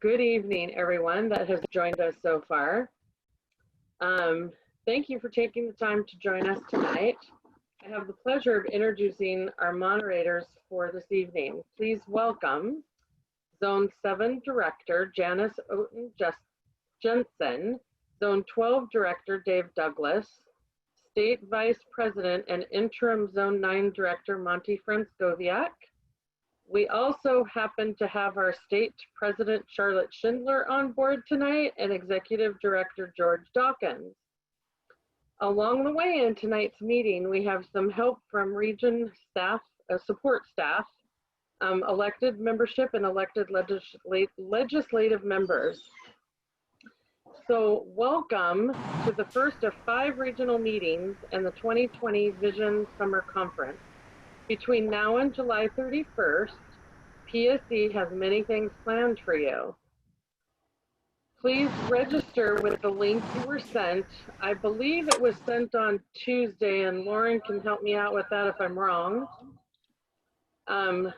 Good evening, everyone that has joined us so far. Thank you for taking the time to join us tonight. I have the pleasure of introducing our moderators for this evening. Please welcome Zone 7 Director Janice Oten-Jensen, Zone 12 Director Dave Douglas, State Vice President and Interim Zone 9 Director Monty Franskowiak. We also happen to have our State President Charlotte Schindler on board tonight and Executive Director George Dawkins. Along the way in tonight's meeting, we have some help from region staff, support staff, elected membership, and elected legislative members. So welcome to the first of 5 regional meetings and the 2020 Vision Summer Conference. Between now and July 31st, PSE has many things planned for you. Please register with the link you were sent. I believe it was sent on Tuesday, and Lauren can help me out with that if I'm wrong. That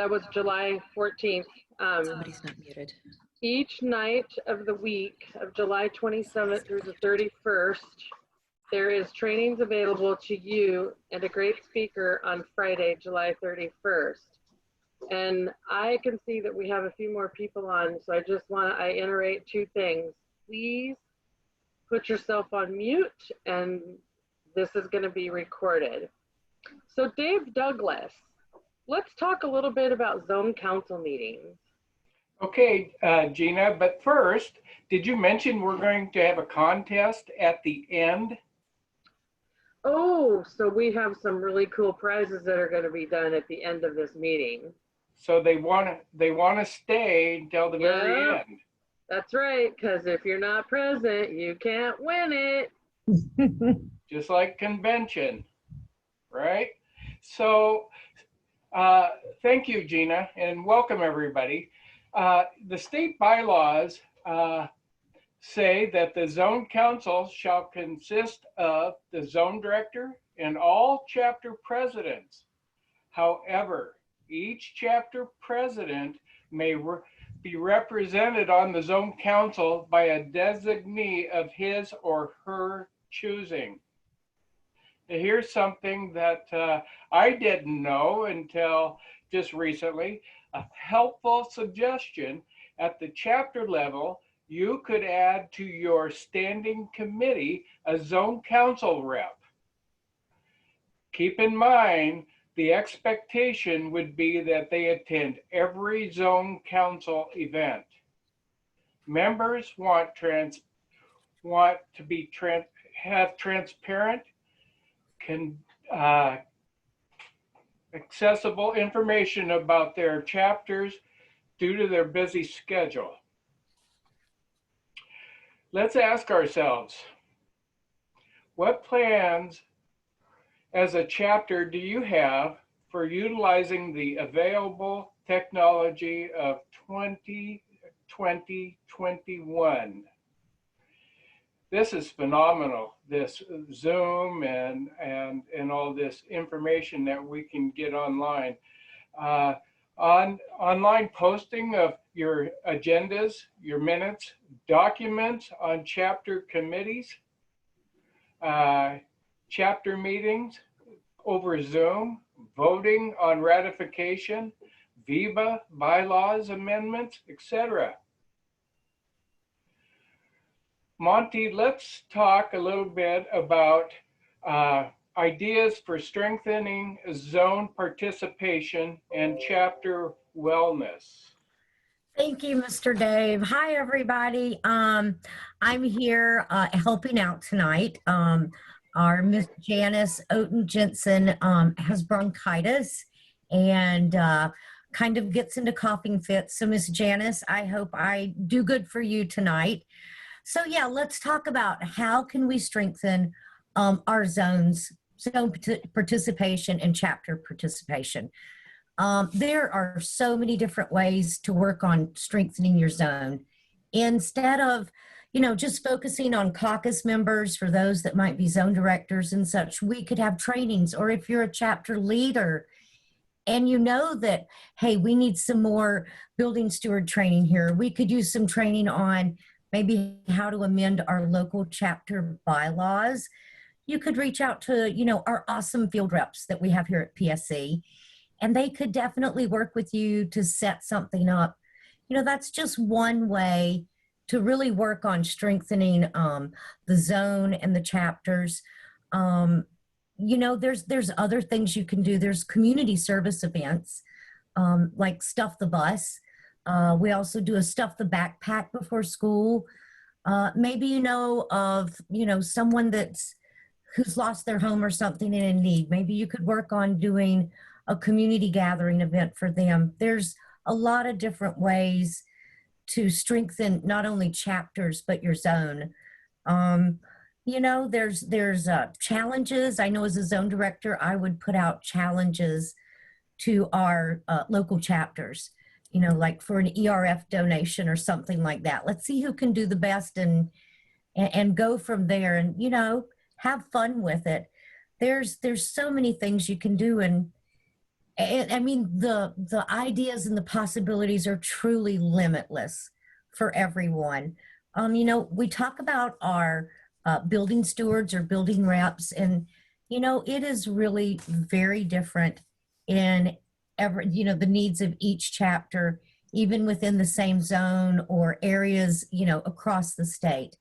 was July 14th. Somebody's not muted. Each night of the week of July 27th through the 31st, there is trainings available to you and a great speaker on Friday, July 31st. And I can see that we have a few more people on, so I just want to iterate 2 things. Please put yourself on mute, and this is going to be recorded. So Dave Douglas, let's talk a little bit about zone council meetings. Okay, Gina, but first, did you mention we're going to have a contest at the end? Oh, so we have some really cool prizes that are going to be done at the end of this meeting. So they want to stay until the very end. That's right, because if you're not present, you can't win it. Just like convention, right? So thank you, Gina, and welcome everybody. The state bylaws say that the zone council shall consist of the zone director and all chapter presidents. However, each chapter president may be represented on the zone council by a designee of his or her choosing. Now, here's something that I didn't know until just recently. A helpful suggestion: at the chapter level, you could add to your standing committee a zone council rep. Keep in mind, the expectation would be that they attend every zone council event. Members want to be have transparent, accessible information about their chapters due to their busy schedule. Let's ask ourselves, what plans as a chapter do you have for utilizing the available technology of 2021? This is phenomenal, this Zoom and all this information that we can get online. Online posting of your agendas, your minutes, documents on chapter committees, chapter meetings over Zoom, voting on ratification, VIVA, bylaws amendments, etc. Monty, let's talk a little bit about ideas for strengthening zone participation and chapter wellness. Thank you, Mr. Dave. Hi, everybody. I'm here helping out tonight. Our Miss Janice Oten-Jensen has bronchitis and kind of gets into coughing fits. So Miss Janice, I hope I do good for you tonight. So yeah, let's talk about how can we strengthen our zone participation and chapter participation. There are so many different ways to work on strengthening your zone. Instead of, just focusing on caucus members for those that might be zone directors and such, we could have trainings, or if you're a chapter leader and you know that, hey, we need some more building steward training here. We could use some training on maybe how to amend our local chapter bylaws. You could reach out to, our awesome field reps that we have here at PSE, and they could definitely work with you to set something up. That's just one way to really work on strengthening the zone and the chapters. There's other things you can do. There's community service events, like Stuff the Bus. We also do a Stuff the Backpack before school. Maybe you know of, someone who's lost their home or something and in need. Maybe you could work on doing a community gathering event for them. There's a lot of different ways to strengthen not only chapters, but your zone. There's challenges. I know as a zone director, I would put out challenges to our local chapters, like for an ERF donation or something like that. Let's see who can do the best and go from there, and, have fun with it. There's so many things you can do. And I mean, the ideas and the possibilities are truly limitless for everyone. We talk about our building stewards or building reps, and it is really very different in the needs of each chapter, even within the same zone or areas, across the state.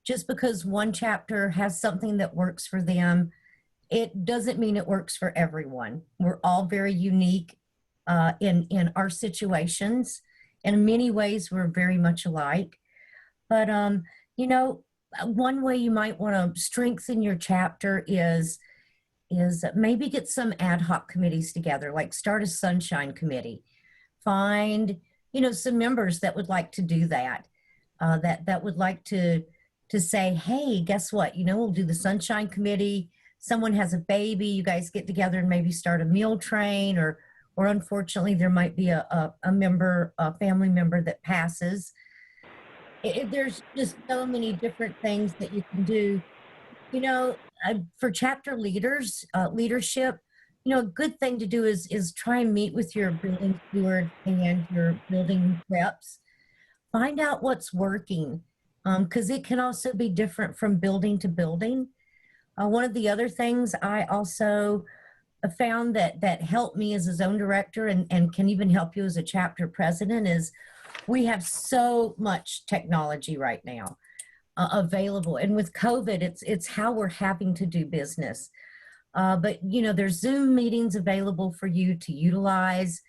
Just because one chapter has something that works for them, it doesn't mean it works for everyone. We're all very unique in our situations. In many ways, we're very much alike. But, one way you might want to strengthen your chapter is maybe get some ad hoc committees together, like start a sunshine committee. Find, some members that would like to do that, that would like to say, hey, guess what? we'll do the sunshine committee. Someone has a baby, you guys get together and maybe start a meal train, or unfortunately there might be a family member that passes. There's just so many different things that you can do. For chapter leaders, leadership, a good thing to do is try and meet with your building steward and your building reps. Find out what's working, because it can also be different from building to building. One of the other things I also found that helped me as a zone director and can even help you as a chapter president is we have so much technology right now available. And with COVID, it's how we're having to do business. But there's Zoom meetings available for you to utilize.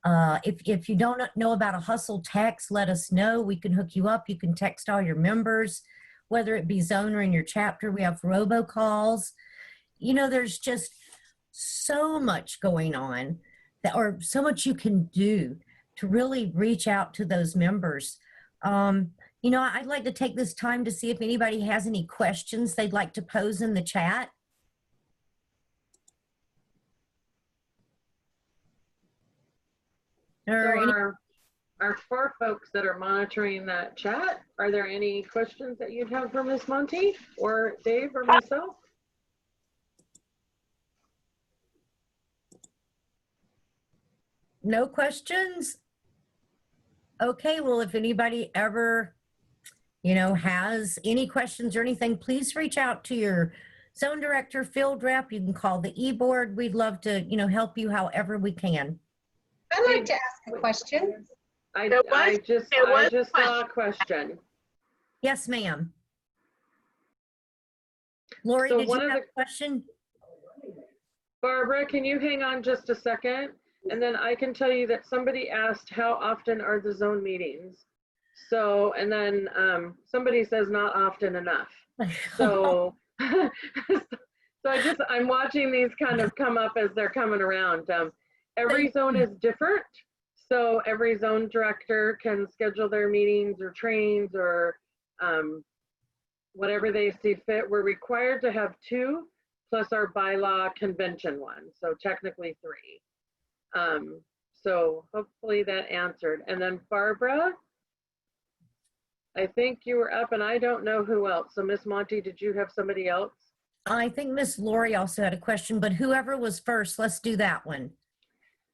If you don't know about a hustle text, let us know. We can hook you up. You can text all your members, whether it be zone or in your chapter. We have robocalls. There's just so much going on or so much you can do to really reach out to those members. I'd like to take this time to see if anybody has any questions they'd like to pose in the chat. Our 4 folks that are monitoring that chat, are there any questions that you'd have for Ms. Monty or Dave or myself? No questions? Okay, well, if anybody ever, has any questions or anything, please reach out to your zone director, field rep. You can call the e-board. We'd love to, help you however we can. I'd like to ask a question. I just saw a question. Yes, ma'am. Lori, So did you have a question? Barbara, can you hang on just a second? And then I can tell you that somebody asked how often are the zone meetings? So, and then somebody says not often enough. So, I'm watching these kind of come up as they're coming around. Every zone is different. So every zone director can schedule their meetings or trainings or whatever they see fit. We're required to have 2 plus our bylaw convention 1. So technically 3. So hopefully that answered. And then Barbara, I think you were up and I don't know who else. So Miss Monty, did you have somebody else? I think Miss Lori also had a question, but whoever was first, let's do that one.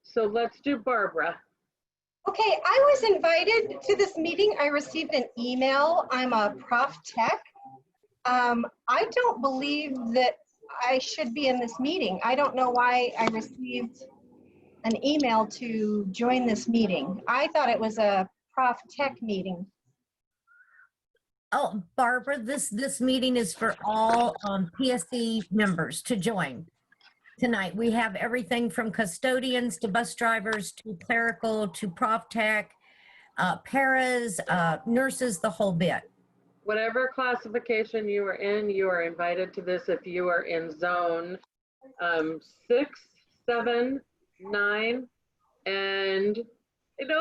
So let's do Barbara. Okay, I was invited to this meeting. I received an email. I'm a prof tech. I don't believe that I should be in this meeting. I don't know why I received an email to join this meeting. I thought it was a prof tech meeting. Oh, Barbara, this meeting is for all PSE members to join tonight. We have everything from custodians to bus drivers to clerical to prof tech, paras, nurses, the whole bit. Whatever classification you are in, you are invited to this if you are in zone 6, 7, 9, and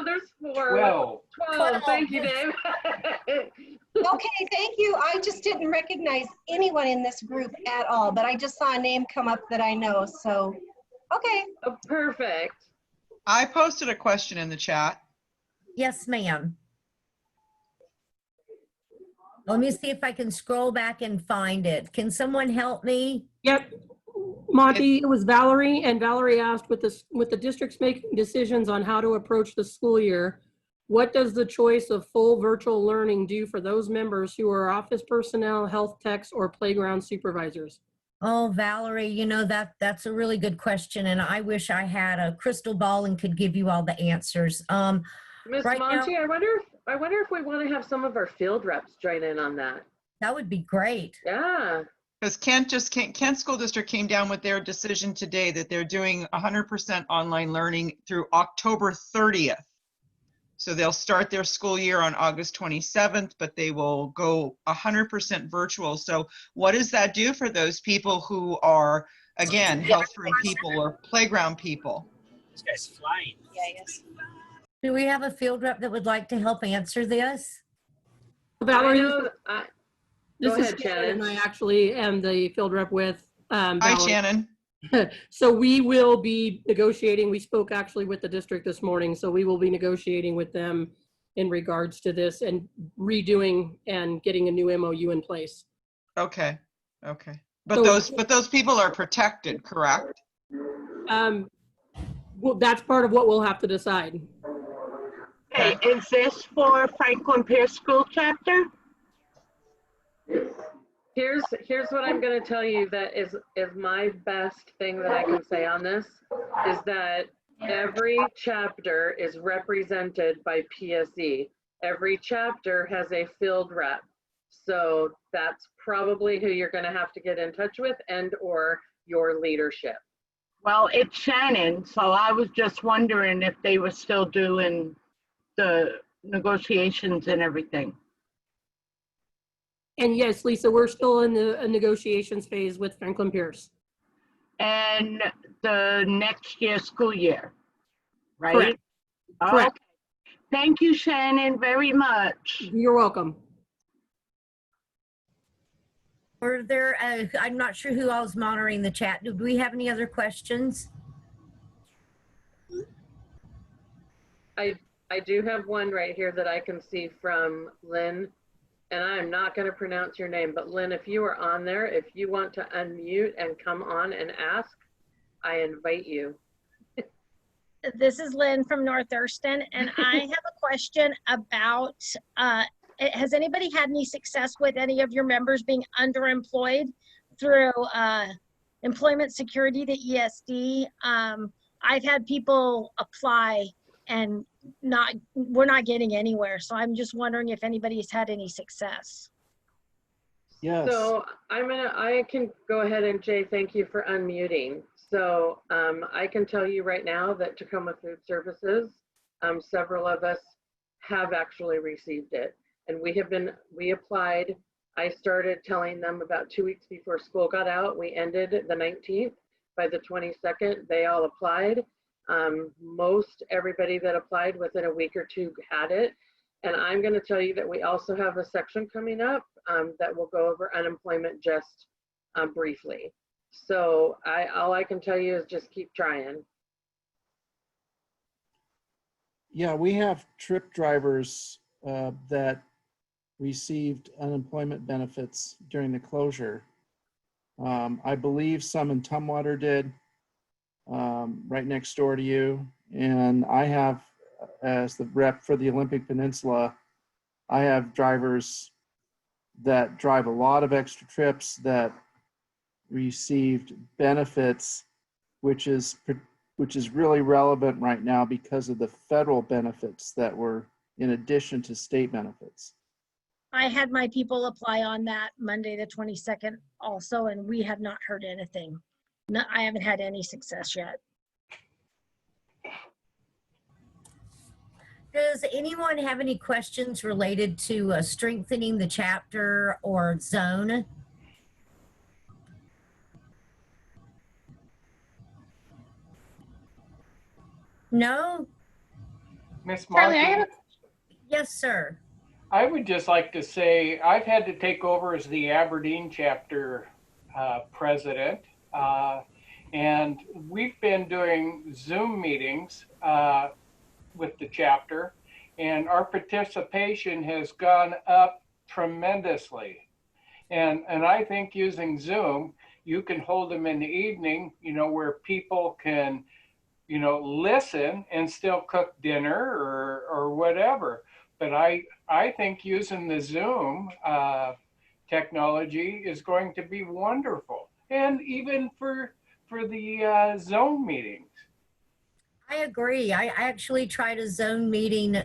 there's 4. 12. Thank you, Dave. Okay, thank you. I just didn't recognize anyone in this group at all, but I just saw a name come up that I know, so, okay. Oh, perfect. I posted a question in the chat. Yes, ma'am. Let me see if I can scroll back and find it. Can someone help me? Yep. Monty, it was Valerie, and Valerie asked, with the districts making decisions on how to approach the school year, what does the choice of full virtual learning do for those members who are office personnel, health techs, or playground supervisors? Oh, Valerie, that's a really good question, and I wish I had a crystal ball and could give you all the answers. Ms. Right Monty, now, I wonder if we want to have some of our field reps join in on that. that would be great. Yeah. Because Kent School District came down with their decision today that they're doing 100% online learning through October 30th. So they'll start their school year on August 27th, but they will go 100% virtual. So what does that do for those people who are, again, health room people or playground people? This guy's flying. Yeah, yes. Do we have a field rep that would like to help answer this? Valerie, Go this is ahead, Shannon, and Shannon. I actually am the field rep with Hi, Valerie. Shannon. So we will be negotiating. We spoke actually with the district this morning, so we will be negotiating with them in regards to this and redoing and getting a new MOU in place. Okay. Okay. But those people are protected, correct? Well, that's part of what we'll have to decide. Hey, is this for Franklin Pierce School Chapter? Here's what I'm going to tell you that is my best thing that I can say on this is that every chapter is represented by PSE. Every chapter has a field rep. So that's probably who you're going to have to get in touch with and or your leadership. Well, it's Shannon, so I was just wondering if they were still doing the negotiations and everything. And yes, Lisa, we're still in the negotiations phase with Franklin Pierce. And the next year, school year, right? Correct. Correct. Okay. Thank you, Shannon, very much. You're welcome. Or there, I'm not sure who else is monitoring the chat. Do we have any other questions? I do have one right here that I can see from Lynn, and I'm not going to pronounce your name, but Lynn, if you are on there, if you want to unmute and come on and ask, I invite you. This is Lynn from North Thurston, and I have a question about, has anybody had any success with any of your members being underemployed through employment security to ESD? I've had people apply and we're not getting anywhere. So I'm just wondering if anybody's had any success. Yes. So I can go ahead and Jay, thank you for unmuting. So I can tell you right now that Tacoma Food Services, several of us have actually received it. And we applied. I started telling them about 2 weeks before school got out. We ended the 19th. By the 22nd, they all applied. Most everybody that applied within a week or two had it. And I'm going to tell you that we also have a section coming up that will go over unemployment just briefly. So all I can tell you is just keep trying. Yeah, we have trip drivers that received unemployment benefits during the closure. I believe some in Tumwater did. right next door to you. And I have, as the rep for the Olympic Peninsula, I have drivers that drive a lot of extra trips that received benefits, which is really relevant right now because of the federal benefits that were in addition to state benefits. I had my people apply on that Monday, the 22nd also, and we have not heard anything. No, I haven't had any success yet. Does anyone have any questions related to strengthening the chapter or zone? No? Miss Charlie, Martin, I have Yes, sir. I would just like to say I've had to take over as the Aberdeen chapter president, and we've been doing Zoom meetings with the chapter, and our participation has gone up tremendously. And I think using Zoom, you can hold them in the evening, you know, where people can, you know, listen and still cook dinner or whatever. But I think using the Zoom technology is going to be wonderful, and even for the zone meetings. I agree. I actually tried a zone meeting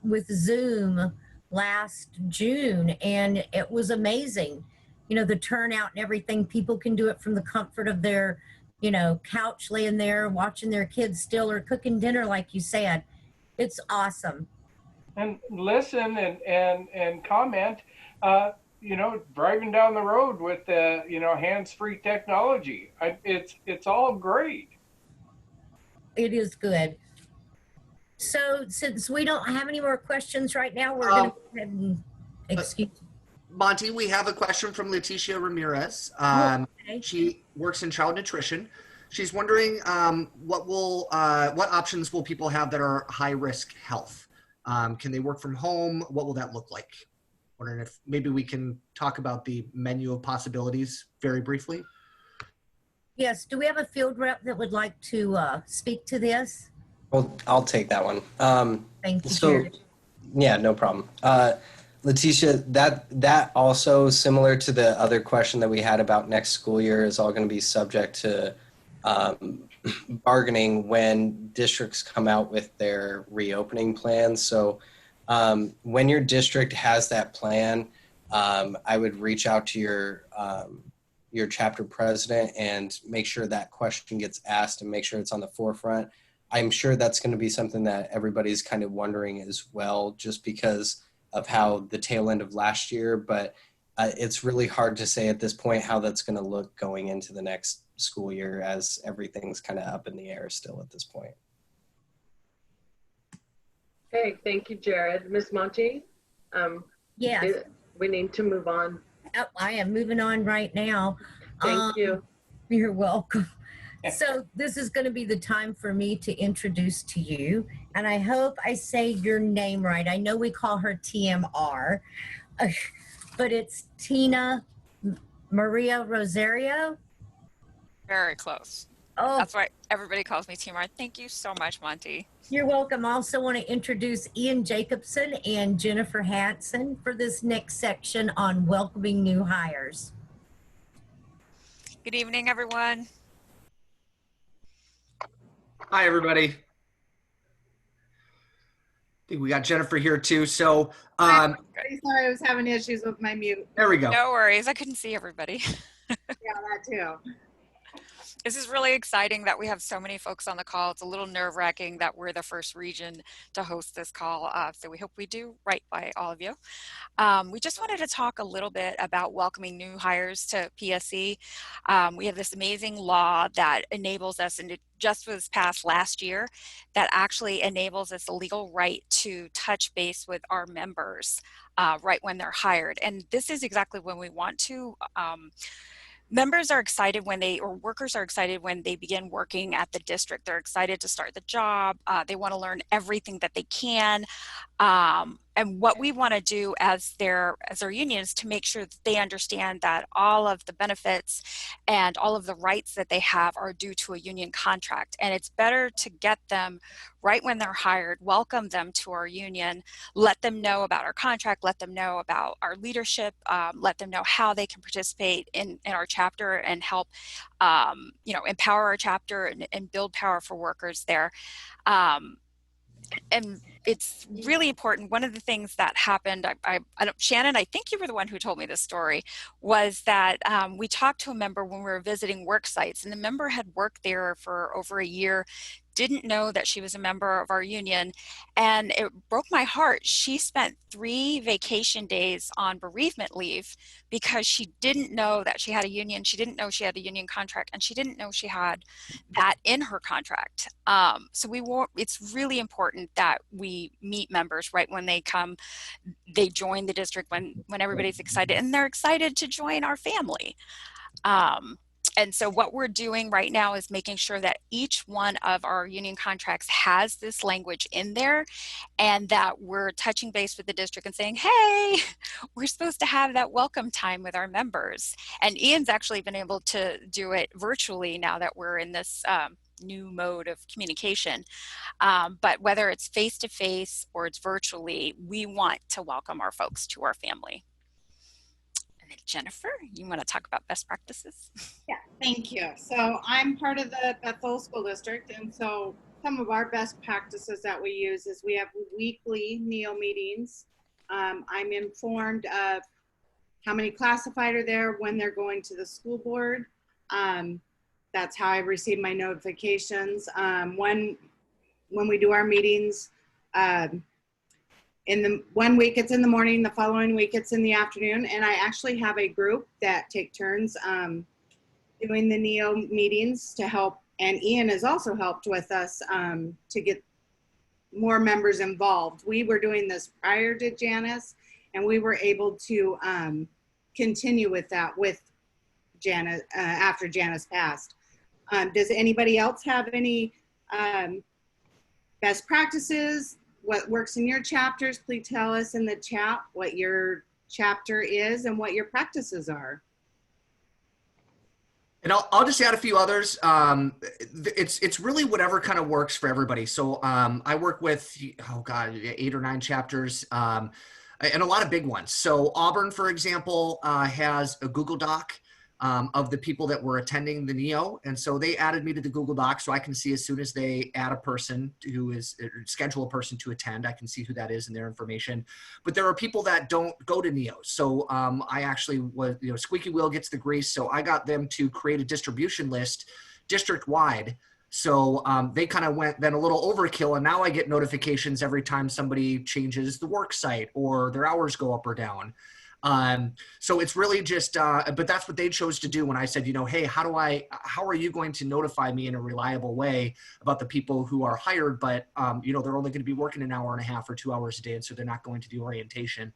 with Zoom last June, and it was amazing. You know, the turnout and everything. People can do it from the comfort of their, you know, couch, laying there, watching their kids still, or cooking dinner, like you said. It's awesome. And listen and comment, you know, driving down the road with the, you know, hands-free technology. It's all great. It is good. So since we don't have any more questions right now, we're going to go ahead and excuse. Monty, we have a question from Leticia Ramirez. Okay. She works in child nutrition. She's wondering what options will people have that are high risk health? Can they work from home? What will that look like? Wondering if maybe we can talk about the menu of possibilities very briefly. Yes. Do we have a field rep that would like to speak to this? Well, I'll take that one. Thank you, So, Jared. yeah, no problem. Leticia, that also, similar to the other question that we had about next school year, is all going to be subject to bargaining when districts come out with their reopening plans. So when your district has that plan, I would reach out to your chapter president and make sure that question gets asked and make sure it's on the forefront. I'm sure that's going to be something that everybody's kind of wondering as well, just because of how the tail end of last year, but it's really hard to say at this point how that's going to look going into the next school year, as everything's kind of up in the air still at this point. Okay, thank you, Jared. Miss Monty? Yes. We need to move on. Oh, I am moving on right now. Thank you. You're welcome. So this is going to be the time for me to introduce to you, and I hope I say your name right. I know we call her TMR, but it's Tina Maria Rosario. Very close. Oh, That's why everybody calls me Timar. Thank you so much, Monty. you're welcome. I also want to introduce Ian Jacobson and Jennifer Hansen for this next section on welcoming new hires. Good evening, everyone. Hi, everybody. I think we got Jennifer here too. So sorry, I was having issues with my mute. there we go. No worries. I couldn't see everybody. Yeah, that too. This is really exciting that we have so many folks on the call. It's a little nerve-wracking that we're the first region to host this call, so we hope we do right by all of you. We just wanted to talk a little bit about welcoming new hires to PSE. We have this amazing law that enables us, and it just was passed last year, that actually enables us the legal right to touch base with our members right when they're hired. And this is exactly when we want to. Members are excited when or workers are excited when they begin working at the district. They're excited to start the job. They want to learn everything that they can. and what we want to do as their union is to make sure that they understand that all of the benefits and all of the rights that they have are due to a union contract. And it's better to get them right when they're hired, welcome them to our union, let them know about our contract, let them know about our leadership, let them know how they can participate in our chapter and help empower our chapter and build power for workers there. And it's really important. One of the things that happened, Shannon, I think you were the one who told me this story, was that we talked to a member when we were visiting work sites, and the member had worked there for over a year, didn't know that she was a member of our union, and it broke my heart. She spent 3 vacation days on bereavement leave because she didn't know that she had a union. She didn't know she had a union contract, and she didn't know she had that in her contract. So it's really important that we meet members right when they come. They join the district when everybody's excited, and they're excited to join our family. And so what we're doing right now is making sure that each one of our union contracts has this language in there, and that we're touching base with the district and saying, hey, we're supposed to have that welcome time with our members. And Ian's actually been able to do it virtually now that we're in this new mode of communication. But whether it's face-to-face or it's virtually, we want to welcome our folks to our family. Jennifer, you want to talk about best practices? Yeah, thank you. So I'm part of the Bethel School District, and so some of our best practices that we use is we have weekly NEO meetings. I'm informed of how many classified are there, when they're going to the school board. That's how I receive my notifications. When we do our meetings, in the 1 week it's in the morning, the following week it's in the afternoon, and I actually have a group that take turns doing the NEO meetings to help, and Ian has also helped with us to get more members involved. We were doing this prior to Janice, and we were able to continue with that with Janice after Janice passed. Does anybody else have any best practices? What works in your chapters? Please tell us in the chat what your chapter is and what your practices are. And I'll just add a few others. It's really whatever kind of works for everybody. So I work with, 8 or 9 chapters and a lot of big ones. So Auburn, for example, has a Google Doc of the people that were attending the NEO. And so they added me to the Google Doc so I can see as soon as they add a person who is, schedule a person to attend, I can see who that is and their information. But there are people that don't go to NEO. So I actually was, squeaky wheel gets the grease. So I got them to create a distribution list district-wide. So they kind of went then a little overkill, and now I get notifications every time somebody changes the work site or their hours go up or down. So it's really just, but that's what they chose to do when I said, hey, how are you going to notify me in a reliable way about the people who are hired, but, they're only going to be working an hour and a half or 2 hours a day. And so they're not going to do orientation,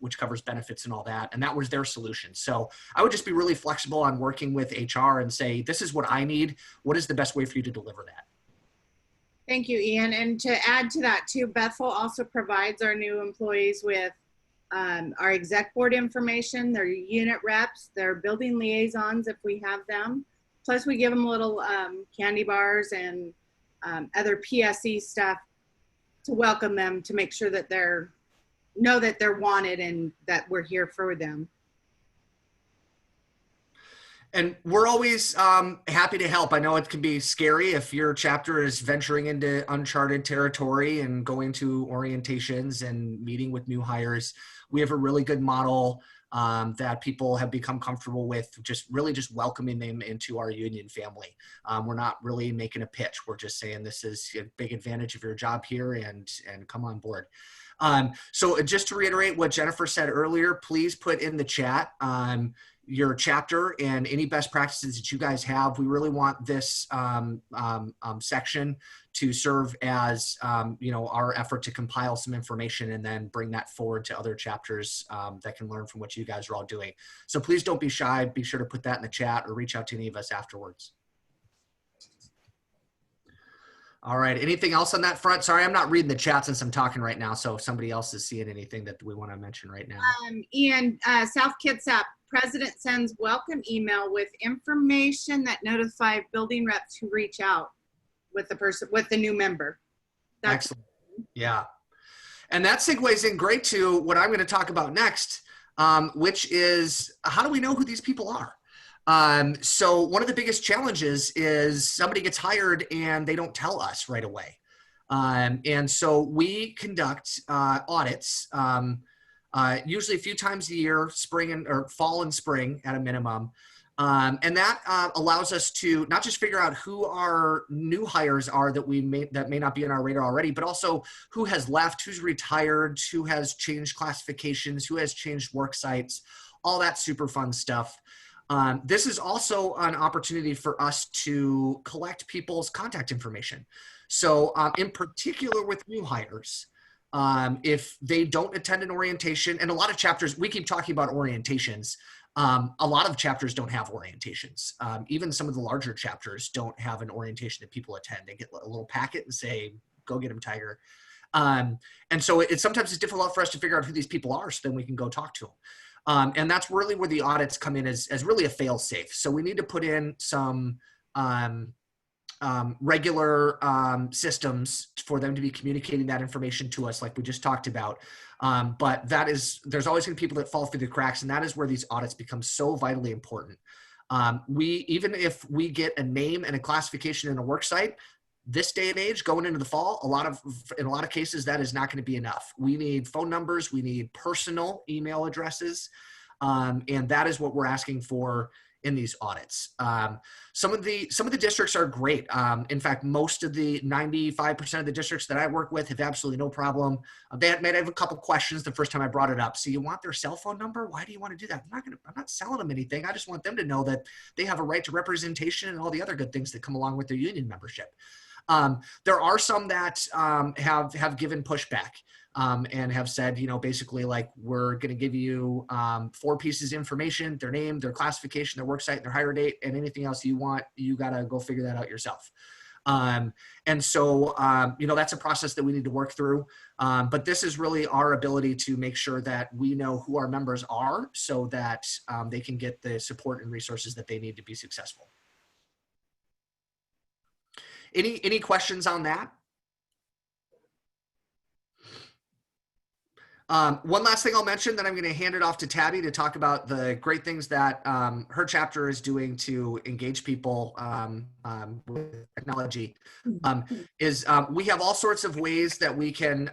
which covers benefits and all that. And that was their solution. So I would just be really flexible on working with HR and say, this is what I need. What is the best way for you to deliver that? Thank you, Ian. And to add to that too, Bethel also provides our new employees with our exec board information, their unit reps, their building liaisons if we have them. Plus we give them little candy bars and other PSE stuff to welcome them, to make sure that know that they're wanted and that we're here for them. And we're always happy to help. I know it can be scary if your chapter is venturing into uncharted territory and going to orientations and meeting with new hires. We have a really good model that people have become comfortable with, just welcoming them into our union family. We're not really making a pitch. We're just saying this is a big advantage of your job here, and come on board. So just to reiterate what Jennifer said earlier, please put in the chat your chapter and any best practices that you guys have. We really want this section to serve as our effort to compile some information and then bring that forward to other chapters that can learn from what you guys are all doing. So please don't be shy. Be sure to put that in the chat or reach out to any of us afterwards. All right. Anything else on that front? Sorry, I'm not reading the chat since I'm talking right now. So if somebody else is seeing anything that we want to mention right now. Ian, South Kitsap, President sends welcome email with information that notify building reps who reach out with the person, with the new member. That's excellent. Yeah. And that segues in great to what I'm going to talk about next, which is how do we know who these people are? So one of the biggest challenges is somebody gets hired and they don't tell us right away. And so we conduct audits, usually a few times a year, spring or fall and spring at a minimum. And that allows us to not just figure out who our new hires are that may not be on our radar already, but also who has left, who's retired, who has changed classifications, who has changed work sites, all that super fun stuff. This is also an opportunity for us to collect people's contact information. So in particular with new hires, if they don't attend an orientation, and a lot of chapters, we keep talking about orientations. A lot of chapters don't have orientations. Even some of the larger chapters don't have an orientation that people attend. They get a little packet and say, go get them, Tiger. And so sometimes it's difficult for us to figure out who these people are so then we can go talk to them. And that's really where the audits come in as really a fail safe. So we need to put in some regular systems for them to be communicating that information to us like we just talked about. But there's always going to be people that fall through the cracks, and that is where these audits become so vitally important. Even if we get a name and a classification in a work site, this day and age, going into the fall, in a lot of cases, that is not going to be enough. We need phone numbers, we need personal email addresses, and that is what we're asking for in these audits. Some of the districts are great. In fact, most of the 95% of the districts that I work with have absolutely no problem. They might have a couple questions the first time I brought it up. So you want their cell phone number? Why do you want to do that? I'm not selling them anything. I just want them to know that they have a right to representation and all the other good things that come along with their union membership. There are some that have given pushback. And have said, basically like, we're going to give you 4 pieces of information, their name, their classification, their work site, their hire date, and anything else you want, you got to go figure that out yourself. And so, that's a process that we need to work through. But this is really our ability to make sure that we know who our members are so that they can get the support and resources that they need to be successful. Any questions on that? One last thing I'll mention, then I'm going to hand it off to Tabby to talk about the great things that her chapter is doing to engage people with technology, is we have all sorts of ways that we can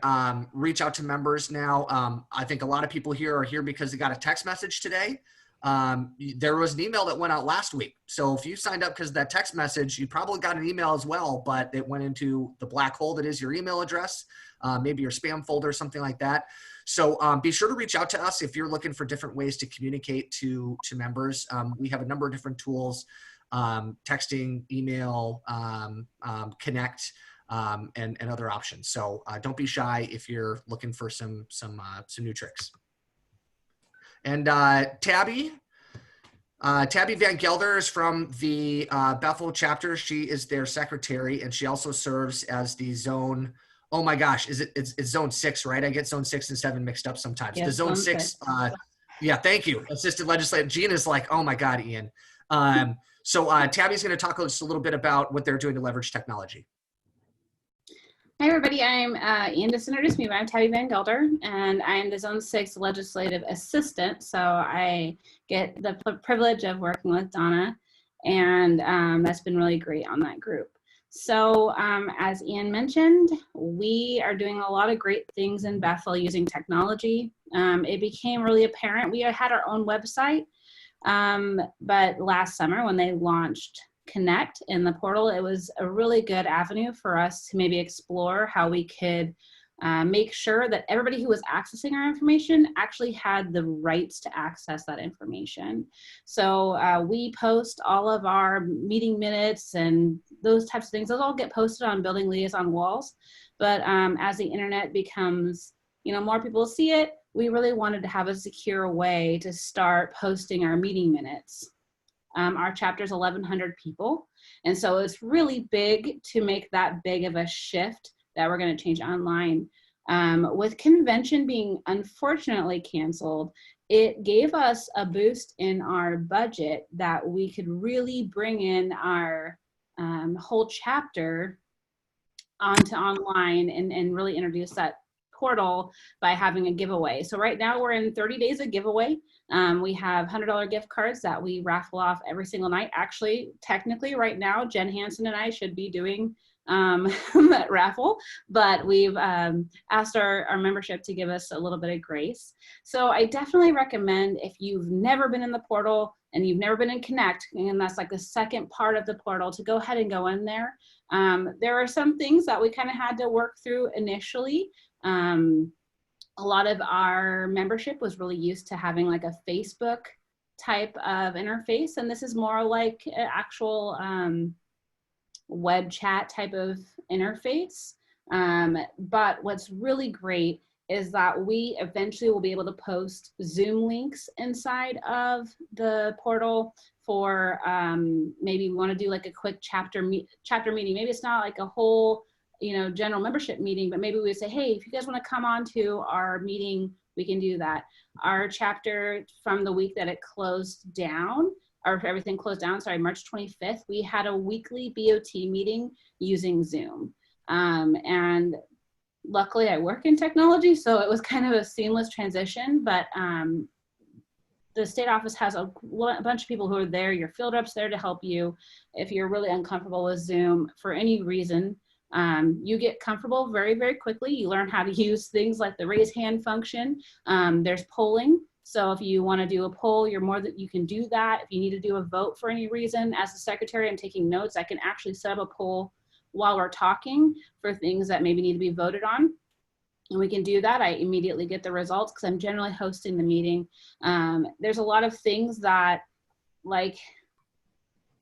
reach out to members now. I think a lot of people here are here because they got a text message today. There was an email that went out last week. So if you signed up because of that text message, you probably got an email as well, but it went into the black hole that is your email address, maybe your spam folder, something like that. So be sure to reach out to us if you're looking for different ways to communicate to members. We have a number of different tools, texting, email, Connect, and other options. So don't be shy if you're looking for some new tricks. And Tabby Van Gelder is from the Bethel chapter. She is their secretary, and she also serves as the zone. Oh my gosh, it's zone 6, right? I get zone 6 and 7 mixed up sometimes. Yes, the zone 6. Yeah, thank you. Assistant legislative. Gina's like, oh my God, Ian. So Tabby's going to talk just a little bit about what they're doing to leverage technology. Hi, everybody. I'm Ian just introduced me, but I'm Tabby Van Gelder, and I'm the Zone 6 Legislative Assistant. So I get the privilege of working with Donna, and that's been really great on that group. So as Ian mentioned, we are doing a lot of great things in Bethel using technology. It became really apparent. We had our own website, but last summer when they launched Connect in the portal, it was a really good avenue for us to maybe explore how we could make sure that everybody who was accessing our information actually had the rights to access that information. So we post all of our meeting minutes and those types of things. Those all get posted on building liaison walls. But as the internet becomes, more people see it, we really wanted to have a secure way to start posting our meeting minutes. Our chapter is 1,100 people. And so it's really big to make that big of a shift that we're going to change online. With convention being unfortunately canceled, it gave us a boost in our budget that we could really bring in our whole chapter onto online and really introduce that portal by having a giveaway. So right now we're in 30 days of giveaway. We have $100 gift cards that we raffle off every single night. Actually, technically right now, Jen Hansen and I should be doing that raffle, but we've asked our membership to give us a little bit of grace. So I definitely recommend, if you've never been in the portal and you've never been in Connect, and that's like the second part of the portal, to go ahead and go in there. There are some things that we kind of had to work through initially. A lot of our membership was really used to having like a Facebook type of interface, and this is more like an actual web chat type of interface. But what's really great is that we eventually will be able to post Zoom links inside of the portal for maybe we want to do like a quick chapter meeting. Maybe it's not like a whole, you know, general membership meeting, but maybe we say, hey, if you guys want to come on to our meeting, we can do that. Our chapter, from the week that it closed down, or everything closed down, sorry, March 25th, we had a weekly BOT meeting using Zoom. And luckily I work in technology, so it was kind of a seamless transition, but the state office has a bunch of people who are there, your field reps there to help you. If you're really uncomfortable with Zoom for any reason, you get comfortable very, very quickly. You learn how to use things like the raise hand function. There's polling. So if you want to do a poll, you can do that. If you need to do a vote for any reason, as the secretary, I'm taking notes. I can actually set up a poll while we're talking for things that maybe need to be voted on. And we can do that. I immediately get the results because I'm generally hosting the meeting. There's a lot of things that, like,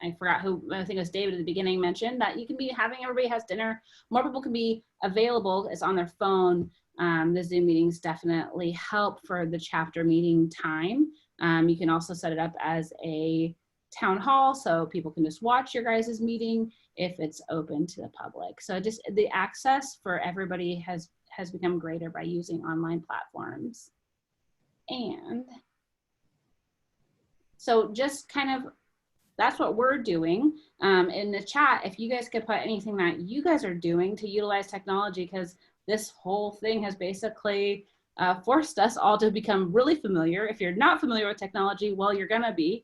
I forgot who, I think it was David at the beginning mentioned, that you can be having everybody has dinner. More people can be available. It's on their phone. The Zoom meetings definitely help for the chapter meeting time. You can also set it up as a town hall so people can just watch your guys' meeting if it's open to the public. So just the access for everybody has become greater by using online platforms. And so just kind of, that's what we're doing. In the chat, if you guys could put anything that you guys are doing to utilize technology, because this whole thing has basically forced us all to become really familiar. If you're not familiar with technology, well, you're gonna be.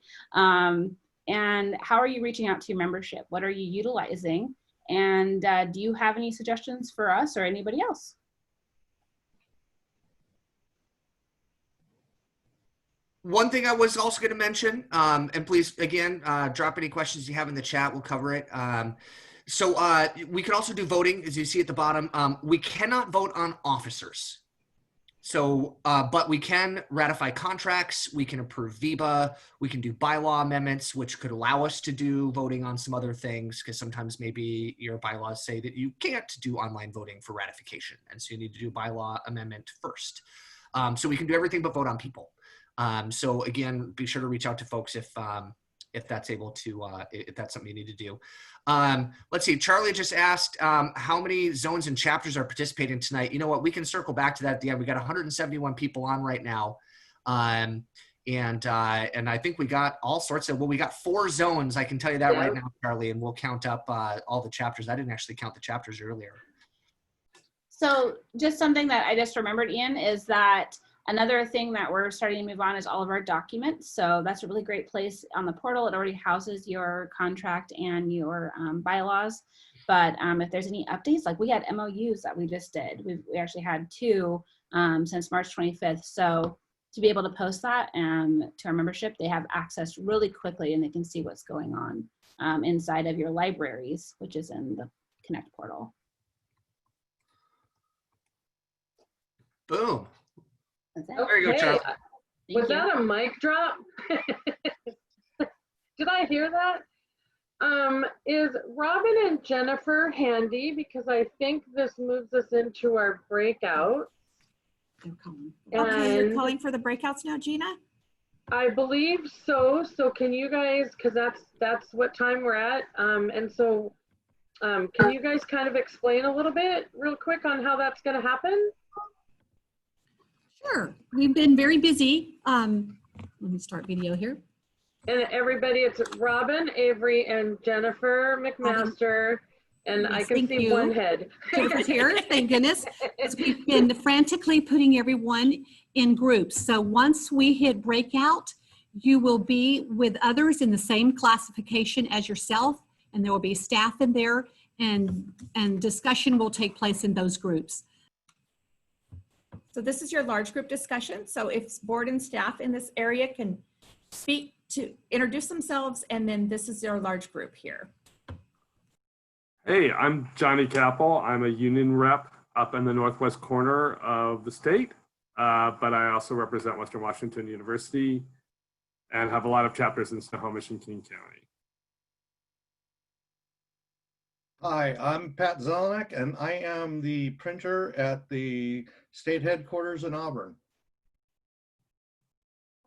And how are you reaching out to your membership? What are you utilizing? And do you have any suggestions for us or anybody else? One thing I was also going to mention, and please, again, drop any questions you have in the chat. We'll cover it. So we can also do voting, as you see at the bottom. We cannot vote on officers. So, but we can ratify contracts. We can approve VEBA. We can do bylaw amendments, which could allow us to do voting on some other things, because sometimes maybe your bylaws say that you can't do online voting for ratification. And so you need to do bylaw amendment first. So we can do everything but vote on people. So again, be sure to reach out to folks if that's able to, if that's something you need to do. Let's see, Charlie just asked how many zones and chapters are participating tonight. You know what, we can circle back to that at the end. We got 171 people on right now. And I think we got all sorts of, well, we got 4 zones. I can tell you that right now, Charlie, and we'll count up all the chapters. I didn't actually count the chapters earlier. So just something that I just remembered, Ian, is that another thing that we're starting to move on is all of our documents. So that's a really great place on the portal. It already houses your contract and your bylaws. But if there's any updates, like we had MOUs that we just did. We actually had 2 since March 25th. So to be able to post that to our membership, they have access really quickly and they can see what's going on inside of your libraries, which is in the Connect portal. Boom. There you go, Charlie. Was that a mic drop? Did I hear that? Is Robin and Jennifer handy? Because I think this moves us into our breakout. Okay, you're calling for the breakouts now, Gina? I believe so. So can you guys, because that's what time we're at. And so can you guys kind of explain a little bit real quick on how that's going to happen? Sure. We've been very busy. Let me start video here. And everybody, it's Robin, Avery, and Jennifer McMaster. And Yes, I can thank see you. one head. Jennifer's here, thank goodness. We've been frantically putting everyone in groups. So once we hit breakout, you will be with others in the same classification as yourself, and there will be staff in there, and discussion will take place in those groups. So this is your large group discussion. So if board and staff in this area can speak to introduce themselves, and then this is your large group here. Hey, I'm Johnny Capel. I'm a union rep up in the northwest corner of the state, but I also represent Western Washington University and have a lot of chapters in Snohomish and King County. Hi, I'm Pat Zelenak, and I am the printer at the state headquarters in Auburn.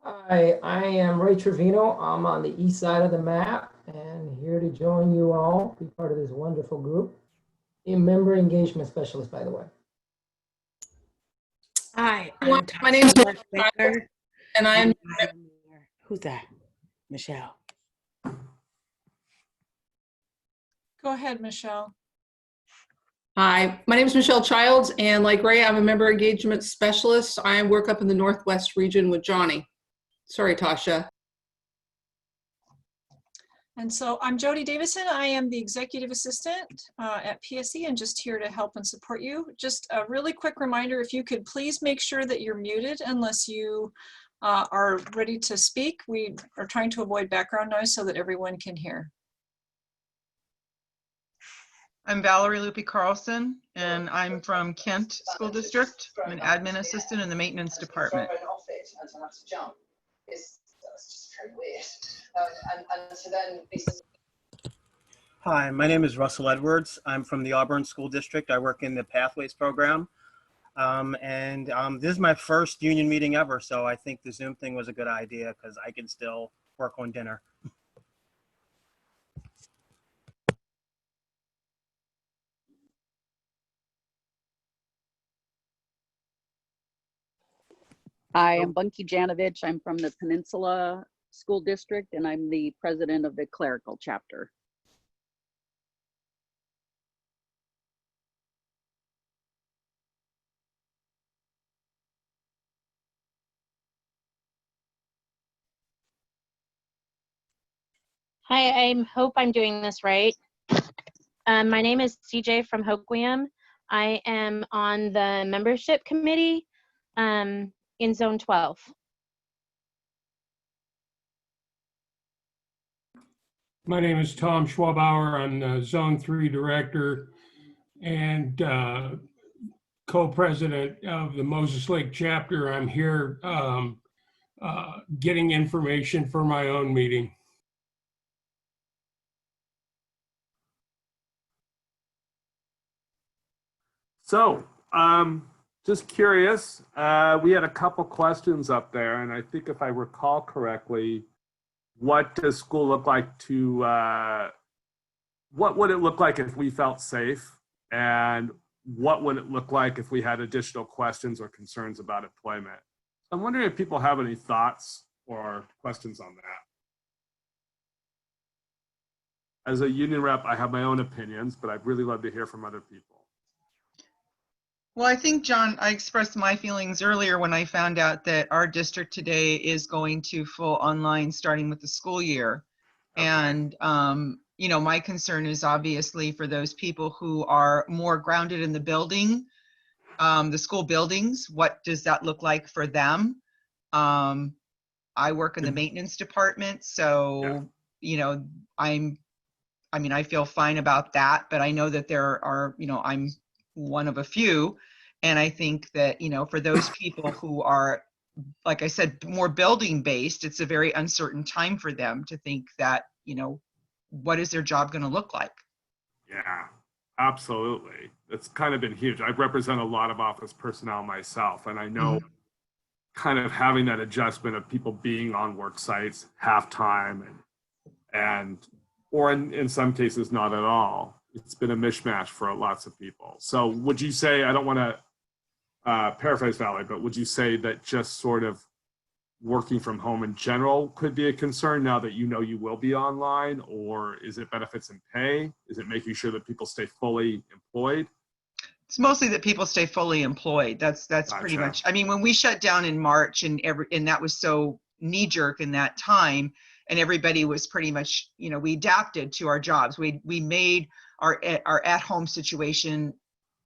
Hi, I am Ray Trevino. I'm on the east side of the map and here to join you all, be part of this wonderful group. A member engagement specialist, by the way. Hi, My name is Michelle, and I'm who's that? Michelle. Go ahead, Michelle. Hi, my name is Michelle Childs, and like Ray, I'm a member engagement specialist. I work up in the Northwest region with Johnny. Sorry, Tasha. And so I'm Jody Davison. I am the executive assistant at PSE and just here to help and support you. Just a really quick reminder, if you could please make sure that you're muted unless you are ready to speak. We are trying to avoid background noise so that everyone can hear. I'm Valerie Lupi Carlson, and I'm from Kent School District. I'm an admin assistant in the maintenance department. Hi, my name is Russell Edwards. I'm from the Auburn School District. I work in the Pathways program. This is my first union meeting ever, so I think the Zoom thing was a good idea because I can still work on dinner. Hi, I'm Bunky Janovich. I'm from the Peninsula School District, and I'm the president of the clerical chapter. Hi, I hope I'm doing this right. My name is CJ from Hoquiam. I am on the membership committee in Zone 12. My name is Tom Schwabauer. I'm the Zone 3 director and co-president of the Moses Lake chapter. I'm here getting information for my own meeting. So, just curious, we had a couple questions up there, and I think if I recall correctly, what does school look like to, what would it look like if we felt safe? And what would it look like if we had additional questions or concerns about employment? I'm wondering if people have any thoughts or questions on that. As a union rep, I have my own opinions, but I'd really love to hear from other people. Well, I think, John, I expressed my feelings earlier when I found out that our district today is going to full online starting with the school year. Okay. And, you know, my concern is obviously for those people who are more grounded in the building, the school buildings. What does that look like for them? I work in the maintenance department, so, yeah. You know, I feel fine about that, but I know that there are, you know, I'm one of a few. And I think that, you know, for those people who are, like I said, more building based, it's a very uncertain time for them to think that, you know, what is their job going to look like? Yeah, absolutely. It's kind of been huge. I represent a lot of office personnel myself, and I know kind of having that adjustment of people being on work sites half-time or in some cases not at all. It's been a mishmash for lots of people. So would you say, I don't want to paraphrase Valerie, but would you say that just sort of working from home in general could be a concern now that you know you will be online? Or is it benefits and pay? Is it making sure that people stay fully employed? It's mostly that people stay fully employed. That's pretty Gotcha. much. I mean, when we shut down in March and that was so knee jerk in that time, and everybody was pretty much, you know, we adapted to our jobs. We made our at home situation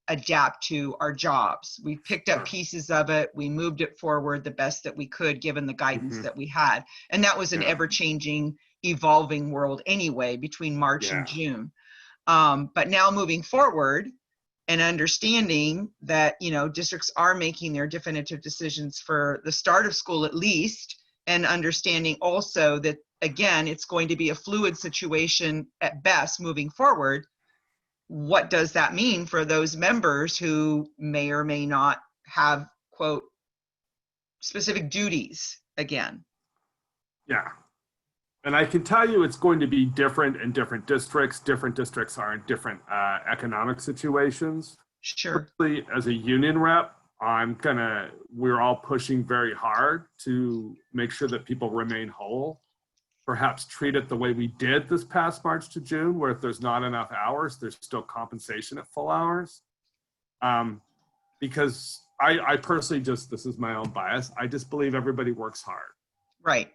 adapt to our jobs. We picked up pieces of it. We moved it forward the best that we could, given the guidance that we had. And that was an ever-changing, evolving world anyway, between March and June. But now moving forward and understanding that, you know, districts are making their definitive decisions for the start of school at least, and understanding also that, again, it's going to be a fluid situation at best moving forward. What does that mean for those members who may or may not have, quote, specific duties again? Yeah. And I can tell you it's going to be different in different districts. Different districts are in different economic situations. Sure. Personally, as a union rep, we're all pushing very hard to make sure that people remain whole. Perhaps treat it the way we did this past March to June, where if there's not enough hours, there's still compensation at full hours. Because I personally this is my own bias, I just believe everybody works hard. Right.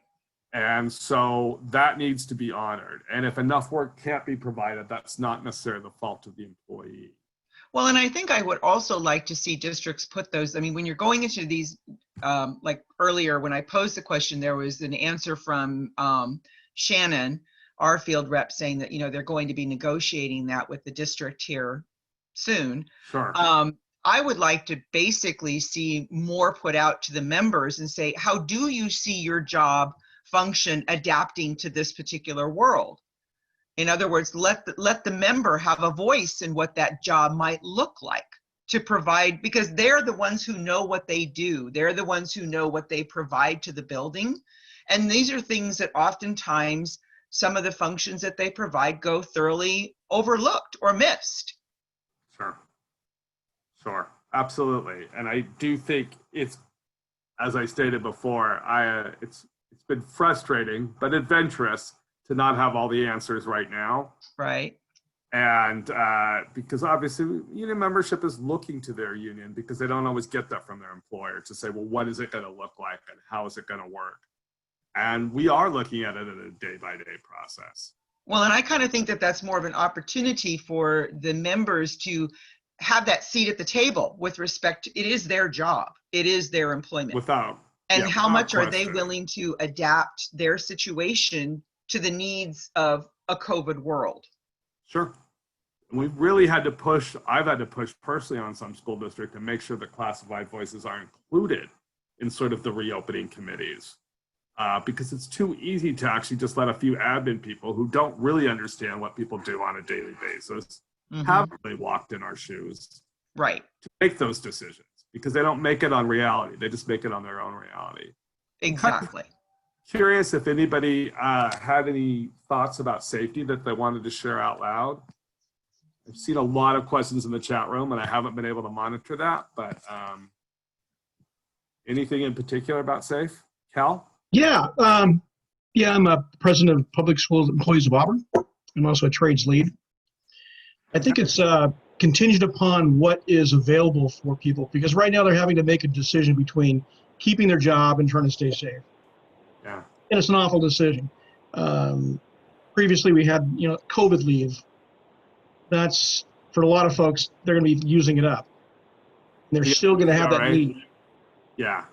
And so that needs to be honored. And if enough work can't be provided, that's not necessarily the fault of the employee. Well, and I think I would also like to see districts put those, I mean, when you're going into these, like earlier when I posed the question, there was an answer from Shannon, our field rep, saying that, you know, they're going to be negotiating that with the district here soon. Sure. I would like to basically see more put out to the members and say, how do you see your job function adapting to this particular world? In other words, let the member have a voice in what that job might look like to provide, because they're the ones who know what they do. They're the ones who know what they provide to the building. And these are things that oftentimes some of the functions that they provide go thoroughly overlooked or missed. Sure, absolutely. And I do think it's, as I stated before, it's been frustrating but adventurous to not have all the answers right now. Right. And because obviously union membership is looking to their union because they don't always get that from their employer to say, well, what is it going to look like and how is it going to work? And we are looking at it in a day-by-day process. Well, and I kind of think that that's more of an opportunity for the members to have that seat at the table with respect to, it is their job. It is their employment. And how much are they willing to adapt their situation to the needs of a COVID world? Sure. We've really had to push, I've had to push personally on some school district to make sure that classified voices are included in sort of the reopening committees. Because it's too easy to actually just let a few admin people who don't really understand what people do on a daily basis haven't really walked in our shoes. Right. To make those decisions because they don't make it on reality. They just make it on their own reality. Exactly. Curious if anybody had any thoughts about safety that they wanted to share out loud. I've seen a lot of questions in the chat room and I haven't been able to monitor that, but anything in particular about safe? Cal? Yeah, I'm a president of Public Schools Employees of Auburn. I'm also a trades lead. I think it's contingent upon what is available for people because right now they're having to make a decision between keeping their job and trying to stay safe. Yeah. And it's an awful decision. Previously we had, COVID leave. That's, for a lot of folks, they're going to be using it up. And they're still going to have that leave. Yeah.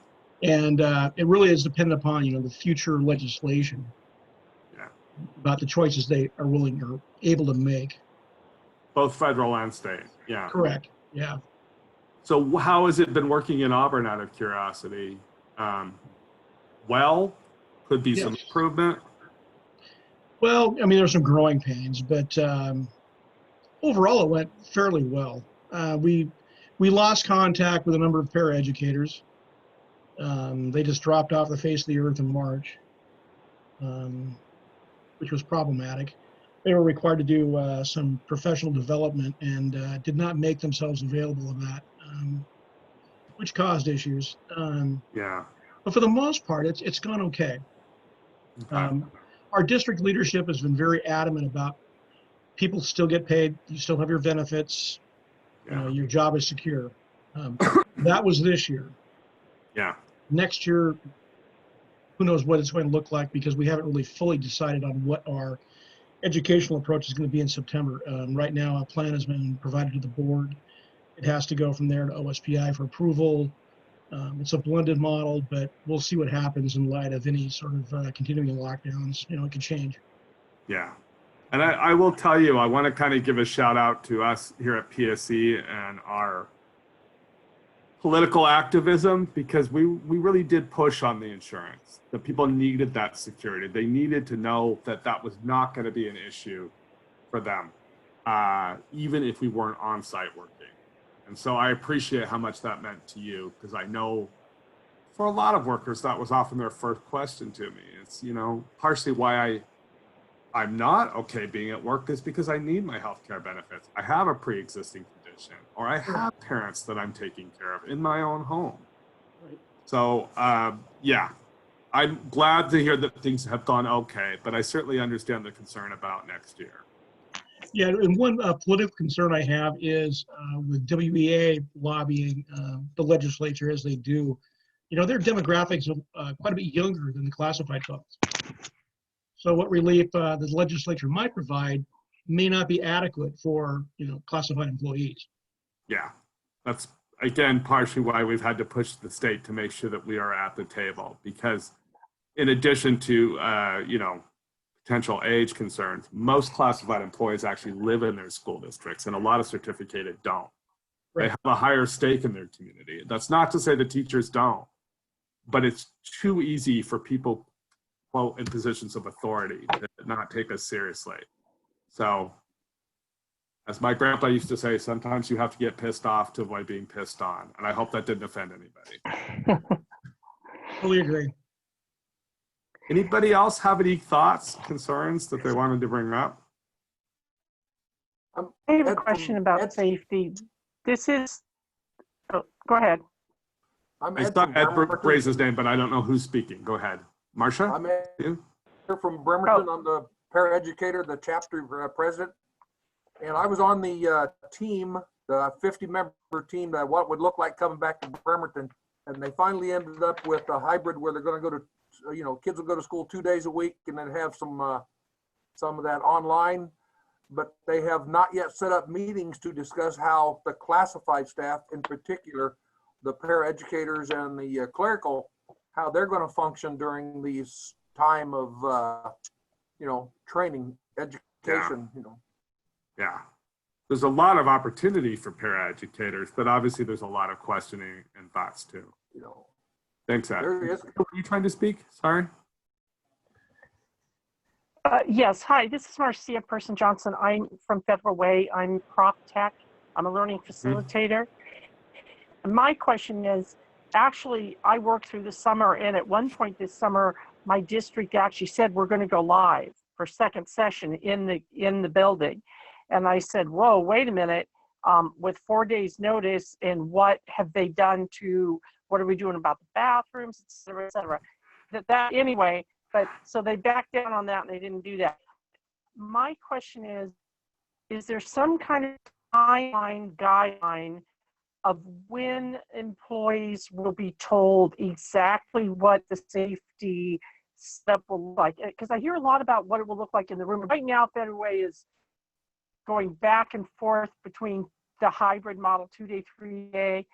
And it really is dependent upon, the future legislation about the choices they are willing or able to make. Both federal and state, yeah. Correct, yeah. So how has it been working in Auburn out of curiosity? Well, could be some improvement. Well, I mean, there's some growing pains, but overall it went fairly well. We lost contact with a number of paraeducators. They just dropped off the face of the earth in March, which was problematic. They were required to do some professional development and did not make themselves available in that, which caused issues. Yeah. But for the most part, it's gone okay. Our district leadership has been very adamant about people still get paid, you still have your benefits, you know, your job is secure. That was this year. Yeah. Next year, who knows what it's going to look like, because we haven't really fully decided on what our educational approach is going to be in September. Right now, a plan has been provided to the board. It has to go from there to OSPI for approval. It's a blended model, but we'll see what happens in light of any sort of continuing lockdowns. You know, it could change. Yeah. And I will tell you, I want to kind of give a shout out to us here at PSE and our political activism, because we really did push on the insurance. The people needed that security. They needed to know that that was not going to be an issue for them, even if we weren't on site working. And so I appreciate how much that meant to you, because I know for a lot of workers, that was often their first question to me. It's, you know, partially why I'm not okay being at work is because I need my healthcare benefits. I have a pre-existing condition, or I have parents that I'm taking care of in my own home. So, yeah, I'm glad to hear that things have gone okay, but I certainly understand the concern about next year. Yeah, and one political concern I have is with WEA lobbying the legislature as they do. You know, their demographics are quite a bit younger than the classified folks. So what relief the legislature might provide may not be adequate for, you know, classified employees. Yeah, that's, again, partially why we've had to push the state to make sure that we are at the table, because in addition to, you know, potential age concerns, most classified employees actually live in their school districts, and a lot of certificated don't. Right. They have a higher stake in their community. That's not to say the teachers don't, but it's too easy for people, well, in positions of authority to not take us seriously. So, as my grandpa used to say, sometimes you have to get pissed off to avoid being pissed on. And I hope that didn't offend anybody. Fully agree. Anybody else have any thoughts, concerns that they wanted to bring up? I have a question about safety. This is, oh, go ahead. I saw Ed raise his name, but I don't know who's speaking. Go ahead. Marcia? I'm Ed here from Bremerton. I'm the paraeducator, the chapter president. And I was on the team, the 50-member team, that what would look like coming back to Bremerton. And they finally ended up with a hybrid where they're going to go to, you know, kids will go to school 2 days a week and then have some of that online. But they have not yet set up meetings to discuss how the classified staff, in particular, the paraeducators and the clerical, how they're going to function during these time of, you know, training, education, you know. Yeah. There's a lot of opportunity for paraeducators, but obviously there's a lot of questioning and thoughts too. You know. Thanks, Ed. Were you trying to speak? Sorry. Yes, hi, this is Marcia Person-Johnson. I'm from Federal Way. I'm prop tech. I'm a learning facilitator. My question is, actually, I worked through the summer, and at one point this summer, my district actually said we're going to go live for second session in the building. And I said, whoa, wait a minute, with 4 days notice, and what have they done to, what are we doing about the bathrooms, et cetera, et cetera. Anyway, but so they backed down on that and they didn't do that. My question is there some kind of timeline, guideline of when employees will be told exactly what the safety step will look like? Because I hear a lot about what it will look like in the room. Right now, Federal Way is going back and forth between the hybrid model, 2-day, 3-day,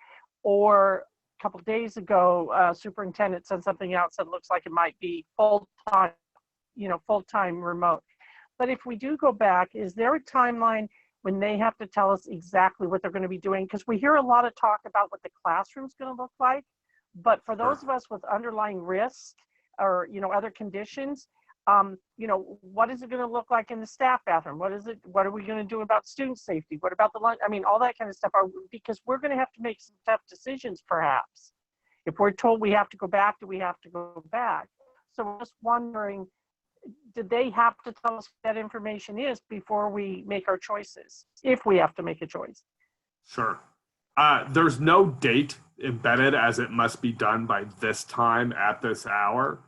or a couple of days ago, superintendent said something else that looks like it might be full-time, you know, full-time remote. But if we do go back, is there a timeline when they have to tell us exactly what they're going to be doing? Because we hear a lot of talk about what the classroom's going to look like, but for those of us with underlying risk or, you know, other conditions, you know, what is it going to look like in the staff bathroom? What are we going to do about student safety? What about the lunch? I mean, all that kind of stuff, because we're going to have to make some tough decisions perhaps. If we're told we have to go back, do we have to go back? So we're just wondering, do they have to tell us what that information is before we make our choices, if we have to make a choice? Sure. There's no date embedded as it must be done by this time at this hour.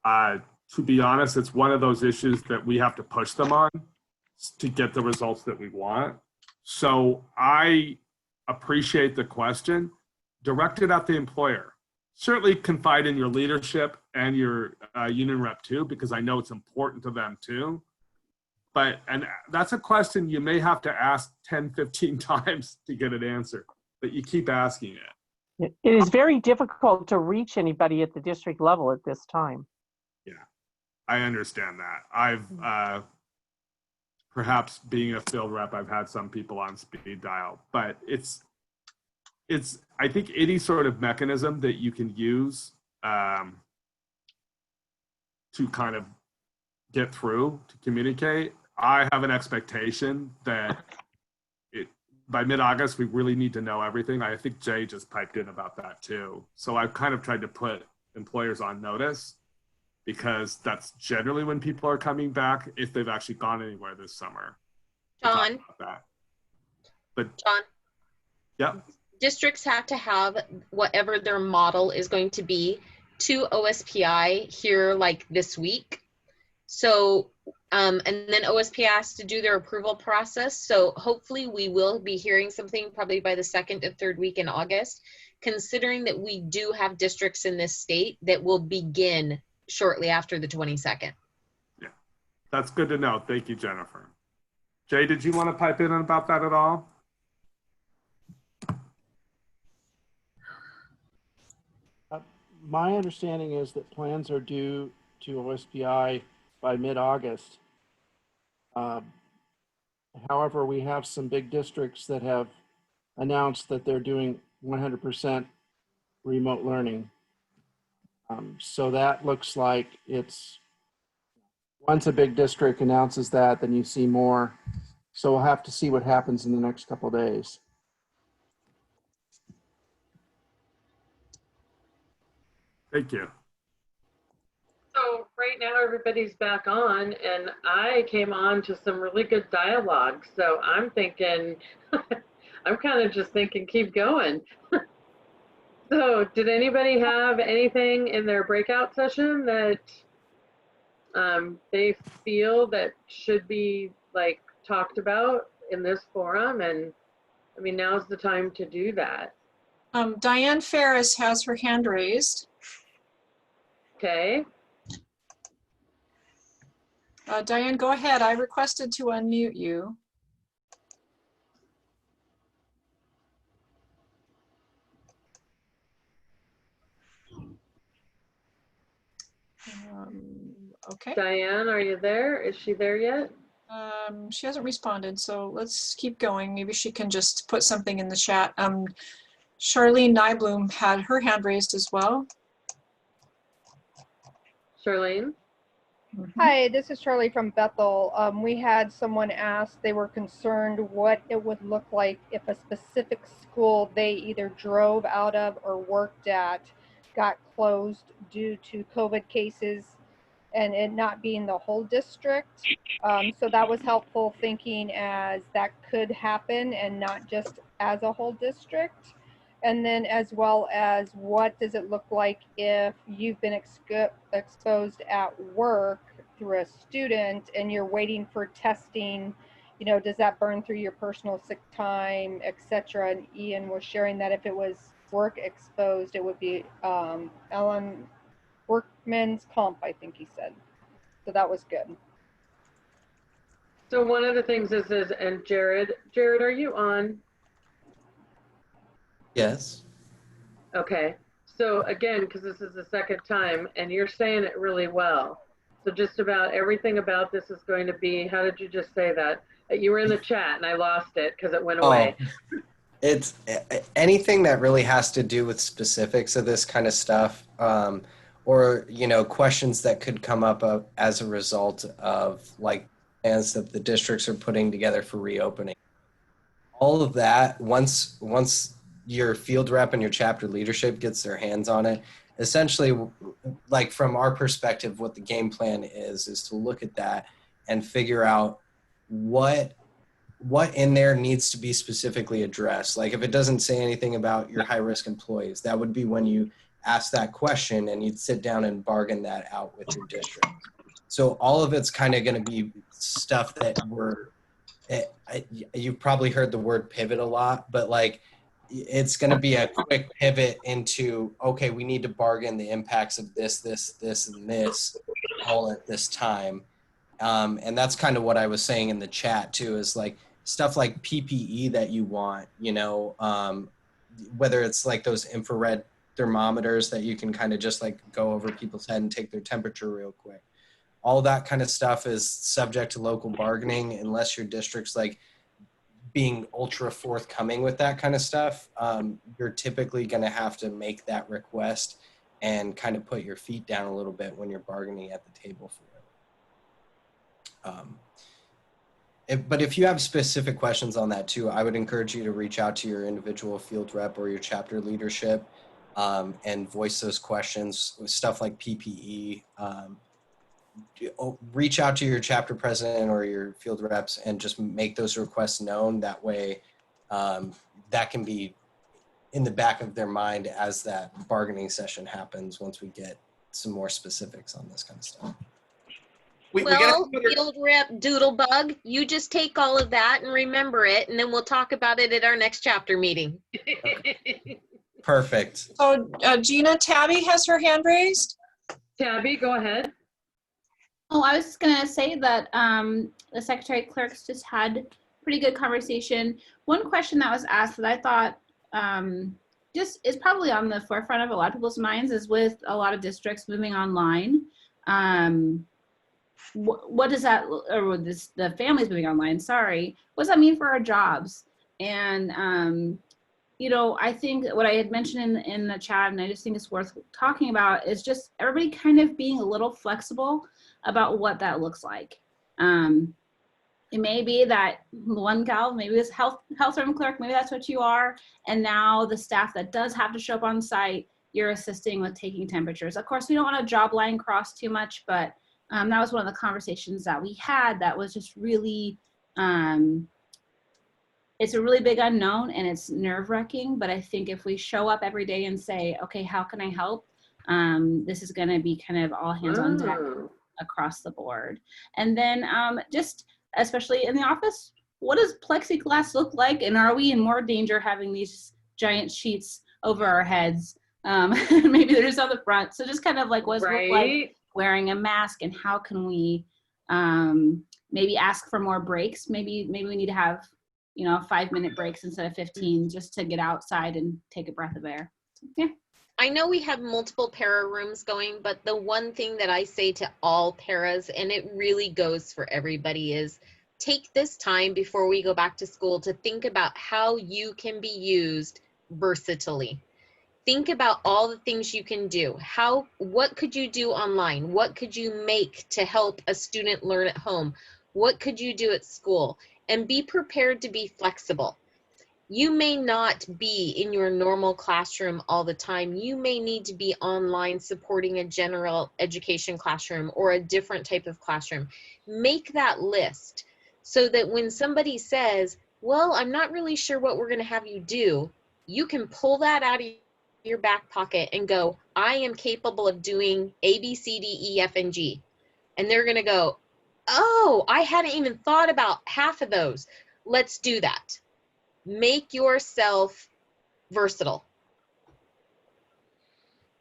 To be honest, it's one of those issues that we have to push them on to get the results that we want. So I appreciate the question. Direct it at the employer. Certainly confide in your leadership and your union rep too, because I know it's important to them too. And that's a question you may have to ask 10, 15 times to get an answer, but you keep asking it. It is very difficult to reach anybody at the district level at this time. Yeah, I understand that. I've, perhaps being a field rep, I've had some people on speed dial, but it's I think any sort of mechanism that you can use to kind of get through, to communicate, I have an expectation that by mid-August, we really need to know everything. I think Jay just piped in about that too. So I've kind of tried to put employers on notice, because that's generally when people are coming back, if they've actually gone anywhere this summer. John. But John. Yeah. Districts have to have whatever their model is going to be to OSPI here like this week. So, and then OSPI has to do their approval process. So hopefully we will be hearing something probably by the 2nd to 3rd week in August, considering that we do have districts in this state that will begin shortly after the 22nd. Yeah, that's good to know. Thank you, Jennifer. Jay, did you want to pipe in about that at all? My understanding is that plans are due to OSPI by mid-August. However, we have some big districts that have announced that they're doing 100% remote learning. So that looks like it's, once a big district announces that, then you see more. So we'll have to see what happens in the next couple of days. Thank you. So right now everybody's back on, and I came on to some really good dialogue. So I'm thinking, I'm kind of just thinking, keep going. So did anybody have anything in their breakout session that they feel that should be like talked about in this forum? And I mean, now's the time to do that. Diane Ferris has her hand raised. Okay. Diane, go ahead. I requested to unmute you. Okay. Diane, are you there? Is she there yet? She hasn't responded, so let's keep going. Maybe she can just put something in the chat. Charlene Nybloom had her hand raised as well. Charlene? Hi, this is Charlie from Bethel. We had someone ask, they were concerned what it would look like if a specific school they either drove out of or worked at got closed due to COVID cases and it not being the whole district. So that was helpful thinking as that could happen and not just as a whole district. And then as well as what does it look like if you've been exposed at work through a student and you're waiting for testing, you know, does that burn through your personal sick time, etc. And Ian was sharing that if it was work exposed, it would be workman's comp, I think he said. So that was good. So one of the things is and Jared, are you on? Yes. Okay. So again, because this is the second time and you're saying it really well. So just about everything about this is going to be, how did you just say that? You were in the chat and I lost it because it went away. It's anything that really has to do with specifics of this kind of stuff, or, you know, questions that could come up as a result of like plans that the districts are putting together for reopening. All of that, once your field rep and your chapter leadership gets their hands on it, essentially, like from our perspective, what the game plan is to look at that and figure out what in there needs to be specifically addressed. Like if it doesn't say anything about your high risk employees, that would be when you ask that question and you'd sit down and bargain that out with your district. So all of it's kind of going to be stuff that you've probably heard the word pivot a lot, but like it's going to be a quick pivot into, okay, we need to bargain the impacts of this, and this all at this time. And that's kind of what I was saying in the chat too, is like stuff like PPE that you want, you know, whether it's like those infrared thermometers that you can kind of just like go over people's head and take their temperature real quick. All that kind of stuff is subject to local bargaining unless your district's like being ultra forthcoming with that kind of stuff. You're typically going to have to make that request and kind of put your feet down a little bit when you're bargaining at the table for it. But if you have specific questions on that too, I would encourage you to reach out to your individual field rep or your chapter leadership and voice those questions. Stuff like PPE, reach out to your chapter president or your field reps and just make those requests known. That way that can be in the back of their mind as that bargaining session happens once we get some more specifics on this kind of stuff. Well, field rep Doodlebug, you just take all of that and remember it, and then we'll talk about it at our next chapter meeting. Perfect. So Gina, Tabby has her hand raised. Tabby, go ahead. Oh, I was just gonna say that the Secretary of Clerks just had pretty good conversation. One question that was asked that I thought just is probably on the forefront of a lot of people's minds is with a lot of districts moving online. What does that, or the families moving online, sorry, what does that mean for our jobs? And, you know, I think what I had mentioned in the chat, and I just think it's worth talking about, is just everybody kind of being a little flexible about what that looks like. It may be that one gal, maybe this health room clerk, maybe that's what you are, and now the staff that does have to show up on site, you're assisting with taking temperatures. Of course, we don't want to job line cross too much, but that was one of the conversations that we had that was just really, it's a really big unknown and it's nerve-wracking, but I think if we show up every day and say, okay, how can I help? This is going to be kind of all hands on deck across the board. And then just, especially in the office, what does plexiglass look like? And are we in more danger having these giant sheets over our heads? Maybe they're just on the front. So just kind of like what does it look like wearing a mask, and how can we maybe ask for more breaks? Maybe we need to have, you know, 5-minute breaks instead of 15 just to get outside and take a breath of air. Yeah. I know we have multiple para rooms going, but the one thing that I say to all paras, and it really goes for everybody, is take this time before we go back to school to think about how you can be used versatilely. Think about all the things you can do. What could you do online? What could you make to help a student learn at home? What could you do at school? And be prepared to be flexible. You may not be in your normal classroom all the time. You may need to be online supporting a general education classroom or a different type of classroom. Make that list so that when somebody says, well, I'm not really sure what we're going to have you do, you can pull that out of your back pocket and go, I am capable of doing A, B, C, D, E, F, and G. And they're going to go, oh, I hadn't even thought about half of those. Let's do that. Make yourself versatile.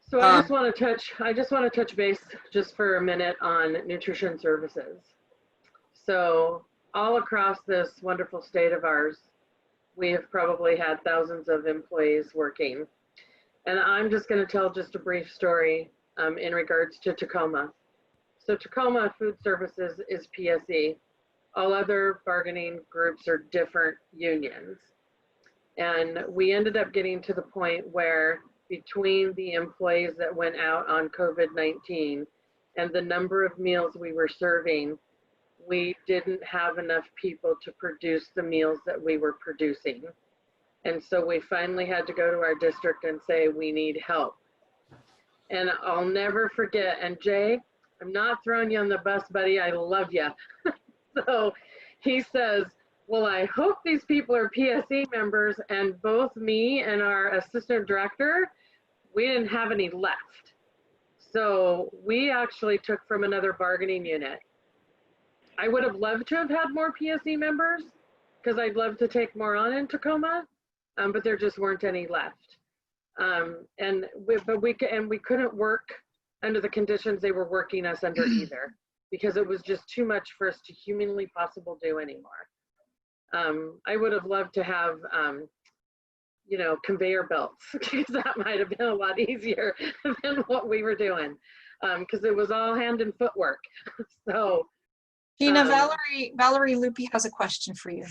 So I just want to touch base just for a minute on nutrition services. So all across this wonderful state of ours, we have probably had thousands of employees working. And I'm just going to tell just a brief story in regards to Tacoma. So Tacoma Food Services is PSE. All other bargaining groups are different unions. And we ended up getting to the point where between the employees that went out on COVID-19 and the number of meals we were serving, we didn't have enough people to produce the meals that we were producing. And so we finally had to go to our district and say, we need help. And I'll never forget, and Jay, I'm not throwing you on the bus, buddy, I love you. So he says, well, I hope these people are PSE members, and both me and our assistant director, we didn't have any left. So we actually took from another bargaining unit. I would have loved to have had more PSE members because I'd love to take more on in Tacoma, but there just weren't any left. And we couldn't work under the conditions they were working us under either, because it was just too much for us to humanly possible do anymore. I would have loved to have, you know, conveyor belts, because that might have been a lot easier than what we were doing, because it was all hand and foot work. So, Gina, Valerie Lupi has a question for you.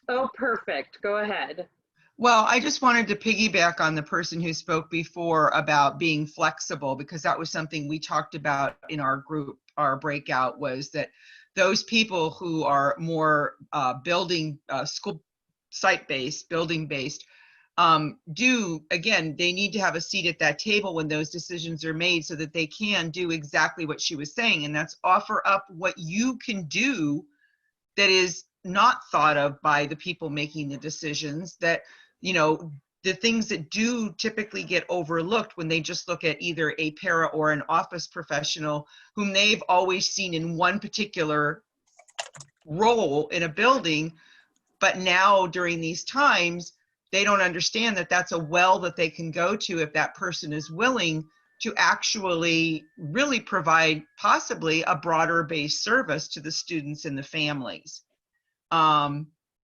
Oh, perfect. Go ahead. Well, I just wanted to piggyback on the person who spoke before about being flexible, because that was something we talked about in our group, our breakout, was that those people who are more building school site-based, building-based, again, they need to have a seat at that table when those decisions are made so that they can do exactly what she was saying, and that's offer up what you can do that is not thought of by the people making the decisions, that, you know, the things that do typically get overlooked when they just look at either a para or an office professional whom they've always seen in one particular role in a building, but now during these times, they don't understand that that's a well that they can go to if that person is willing to actually really provide possibly a broader based service to the students and the families.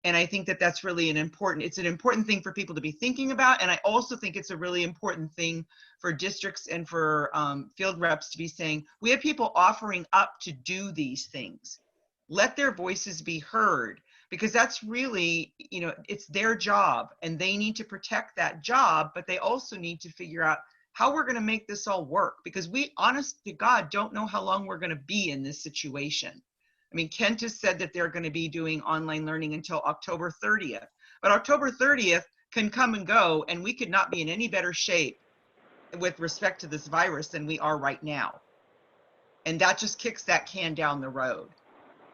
And I think that that's really it's an important thing for people to be thinking about. And I also think it's a really important thing for districts and for field reps to be saying, we have people offering up to do these things. Let their voices be heard, because that's really, you know, it's their job and they need to protect that job, but they also need to figure out how we're going to make this all work, because we, honest to God, don't know how long we're going to be in this situation. I mean, Kent has said that they're going to be doing online learning until October 30th, but October 30th can come and go, and we could not be in any better shape with respect to this virus than we are right now. And that just kicks that can down the road.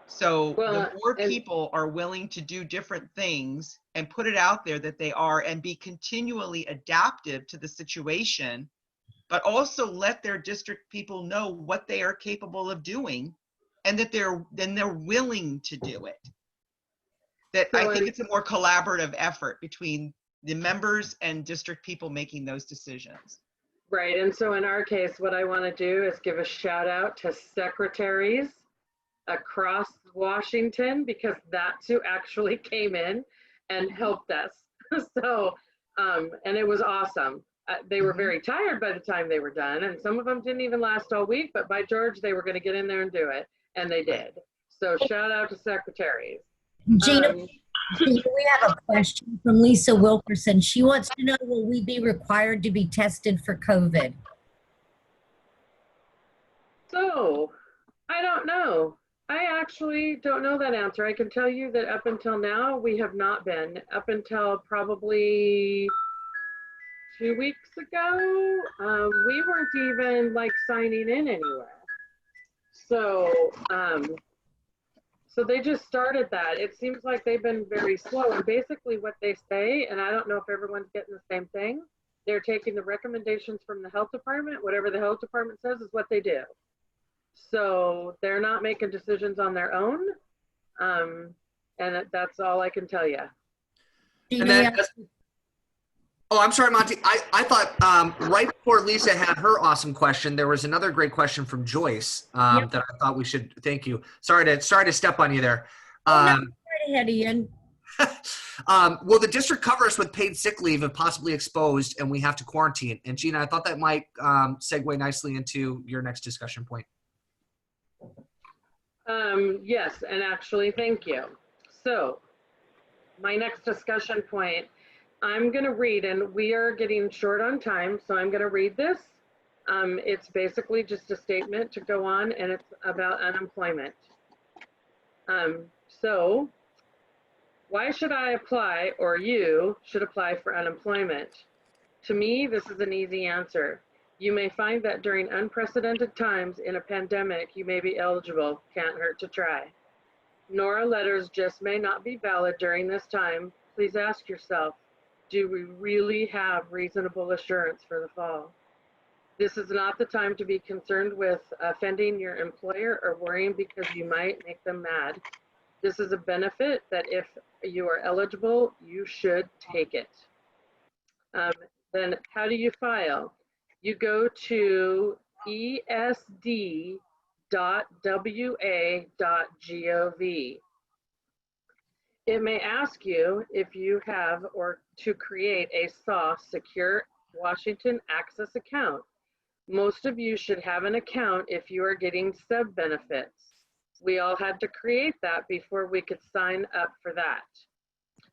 So the more people are willing to do different things and put it out there that they are, and be continually adaptive to the situation, but also let their district people know what they are capable of doing, and that they're willing to do it. That I think it's a more collaborative effort between the members and district people making those decisions. Right, and so in our case, what I want to do is give a shout out to secretaries across Washington, because that's who actually came in and helped us. So, and it was awesome. They were very tired by the time they were done, and some of them didn't even last all week, but by George, they were going to get in there and do it, and they did. So shout out to secretaries. Gina, we have a question from Lisa Wilkerson. She wants to know, will we be required to be tested for COVID? So, I don't know. I actually don't know that answer. I can tell you that up until now, we have not been. Up until probably 2 weeks ago, we weren't even like signing in anywhere. So, so they just started that. It seems like they've been very slow, and basically what they say, and I don't know if everyone's getting the same thing, they're taking the recommendations from the health department. Whatever the health department says is what they do. So they're not making decisions on their own. And that's all I can tell you. And then, oh, I'm sorry, Monty. I thought right before Lisa had her awesome question, there was another great question from Joyce that I thought we should thank you. Sorry to step on you there. Right ahead, Ian. Will the district cover us with paid sick leave if possibly exposed and we have to quarantine? And Gina, I thought that might segue nicely into your next discussion point. Yes, and actually, thank you. So my next discussion point, I'm going to read, and we are getting short on time, so I'm going to read this. It's basically just a statement to go on, and it's about unemployment. So Why should I apply, or you should apply for unemployment? To me, this is an easy answer. You may find that during unprecedented times in a pandemic, you may be eligible. Can't hurt to try. NORA letters just may not be valid during this time. Please ask yourself, do we really have reasonable assurance for the fall? This is not the time to be concerned with offending your employer or worrying because you might make them mad. This is a benefit that if you are eligible, you should take it. Then how do you file? You go to esd.wa.gov. It may ask you if you have or to create a SAW Secure Washington Access account. Most of you should have an account if you are getting sub benefits. We all had to create that before we could sign up for that.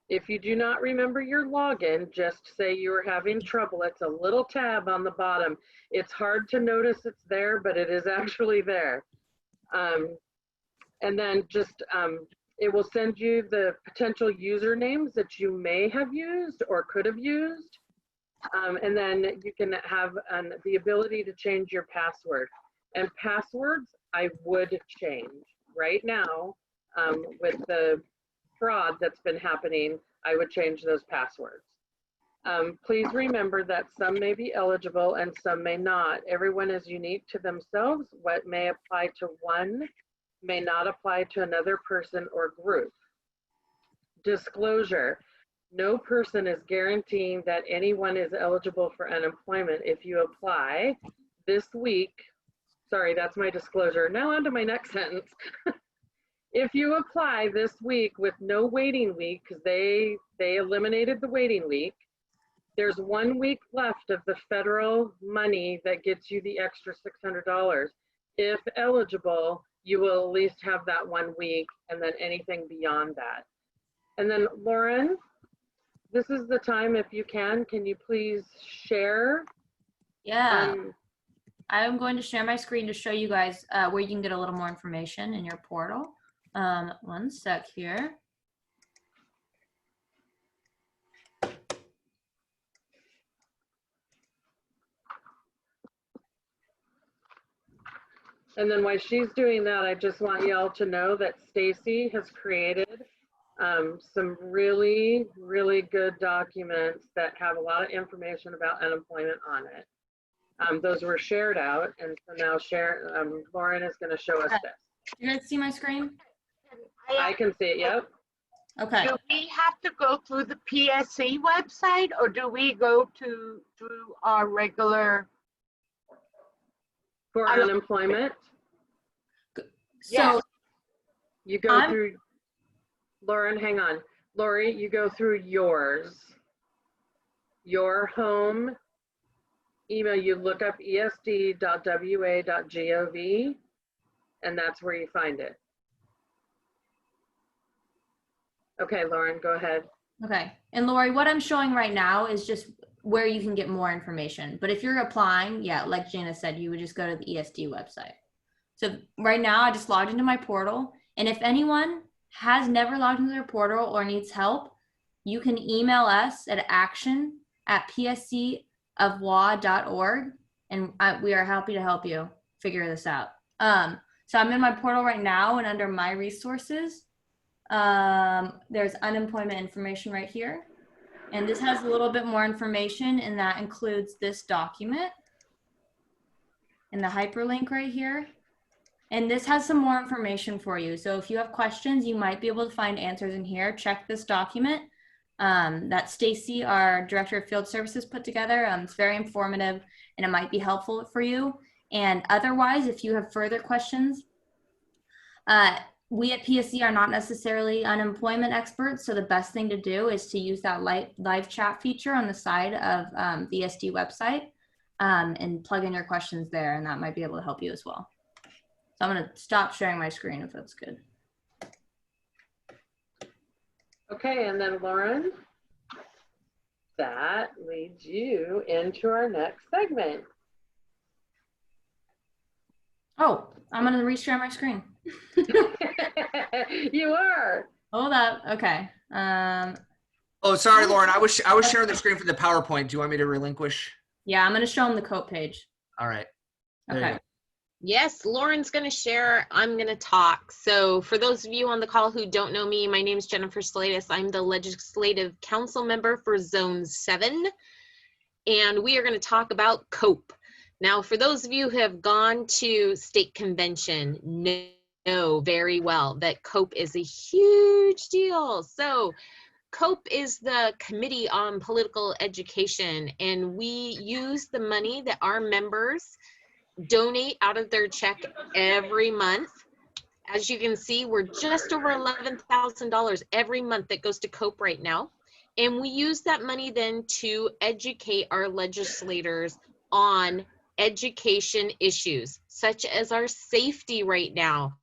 If you do not remember your login, just say you are having trouble. It's a little tab on the bottom. It's hard to notice it's there, but it is actually there. And then just, it will send you the potential usernames that you may have used or could have used. And then you can have the ability to change your password. And passwords, I would change. Right now, with the fraud that's been happening, I would change those passwords. Please remember that some may be eligible and some may not. Everyone is unique to themselves. What may apply to one may not apply to another person or group. Disclosure. No person is guaranteeing that anyone is eligible for unemployment. If you apply this week, sorry, that's my disclosure. Now on to my next sentence. If you apply this week with no waiting week, because they eliminated the waiting week, there's 1 week left of the federal money that gets you the extra $600. If eligible, you will at least have that 1 week and then anything beyond that. And then Lauren, this is the time, if you can you please share? Yeah. I'm going to share my screen to show you guys where you can get a little more information in your portal. One sec here. And then while she's doing that, I just want y'all to know that Stacy has created some really, really good documents that have a lot of information about unemployment on it. Those were shared out, and so now Lauren is going to show us this. You guys see my screen? I can see it, yep. Okay. Do we have to go through the PSE website, or do we go through our regular? For unemployment? So you go through, Lauren, hang on. Lori, you go through yours, your home email, you look up esd.wa.gov, and that's where you find it. Okay, Lauren, go ahead. Okay, and Lori, what I'm showing right now is just where you can get more information. But if you're applying, yeah, like Jana said, you would just go to the ESD website. So right now I just logged into my portal, and if anyone has never logged into their portal or needs help, you can email us at action@pseofwa.org, and we are happy to help you figure this out. So I'm in my portal right now, and under my resources, there's unemployment information right here. And this has a little bit more information, and that includes this document and the hyperlink right here. And this has some more information for you. So if you have questions, you might be able to find answers in here. Check this document that Stacy, our Director of Field Services, put together. It's very informative, and it might be helpful for you. And otherwise, if you have further questions, we at PSE are not necessarily unemployment experts, so the best thing to do is to use that live chat feature on the side of the ESD website and plug in your questions there, and that might be able to help you as well. So I'm going to stop sharing my screen if that's good. Okay, and then Lauren, that leads you into our next segment. Oh, I'm going to reshare my screen. You are. Hold up. Okay. Oh, sorry, Lauren. I was sharing the screen for the PowerPoint. Do you want me to relinquish? Yeah, I'm going to show them the COPE page. All right. There you Okay. go. Yes, Lauren's going to share. I'm going to talk. So for those of you on the call who don't know me, my name is Jennifer Slatus. I'm the Legislative Council Member for Zone 7. And we are going to talk about COPE. Now, for those of you who have gone to state convention, know very well that COPE is a huge deal. So COPE is the Committee on Political Education, and we use the money that our members donate out of their check every month. As you can see, we're just over $11,000 every month that goes to COPE right now. And we use that money then to educate our legislators on education issues, such as our safety right now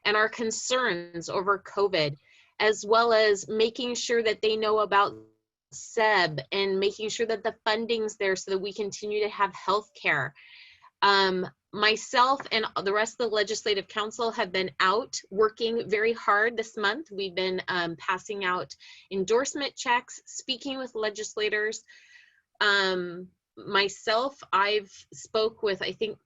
and our concerns over COVID, as well as making sure that they know about SEB and making sure that the funding's there so that we continue to have health care. Myself and the rest of the Legislative Council have been out working very hard this month. We've been passing out endorsement checks, speaking with legislators. Myself, I've spoke with, I think,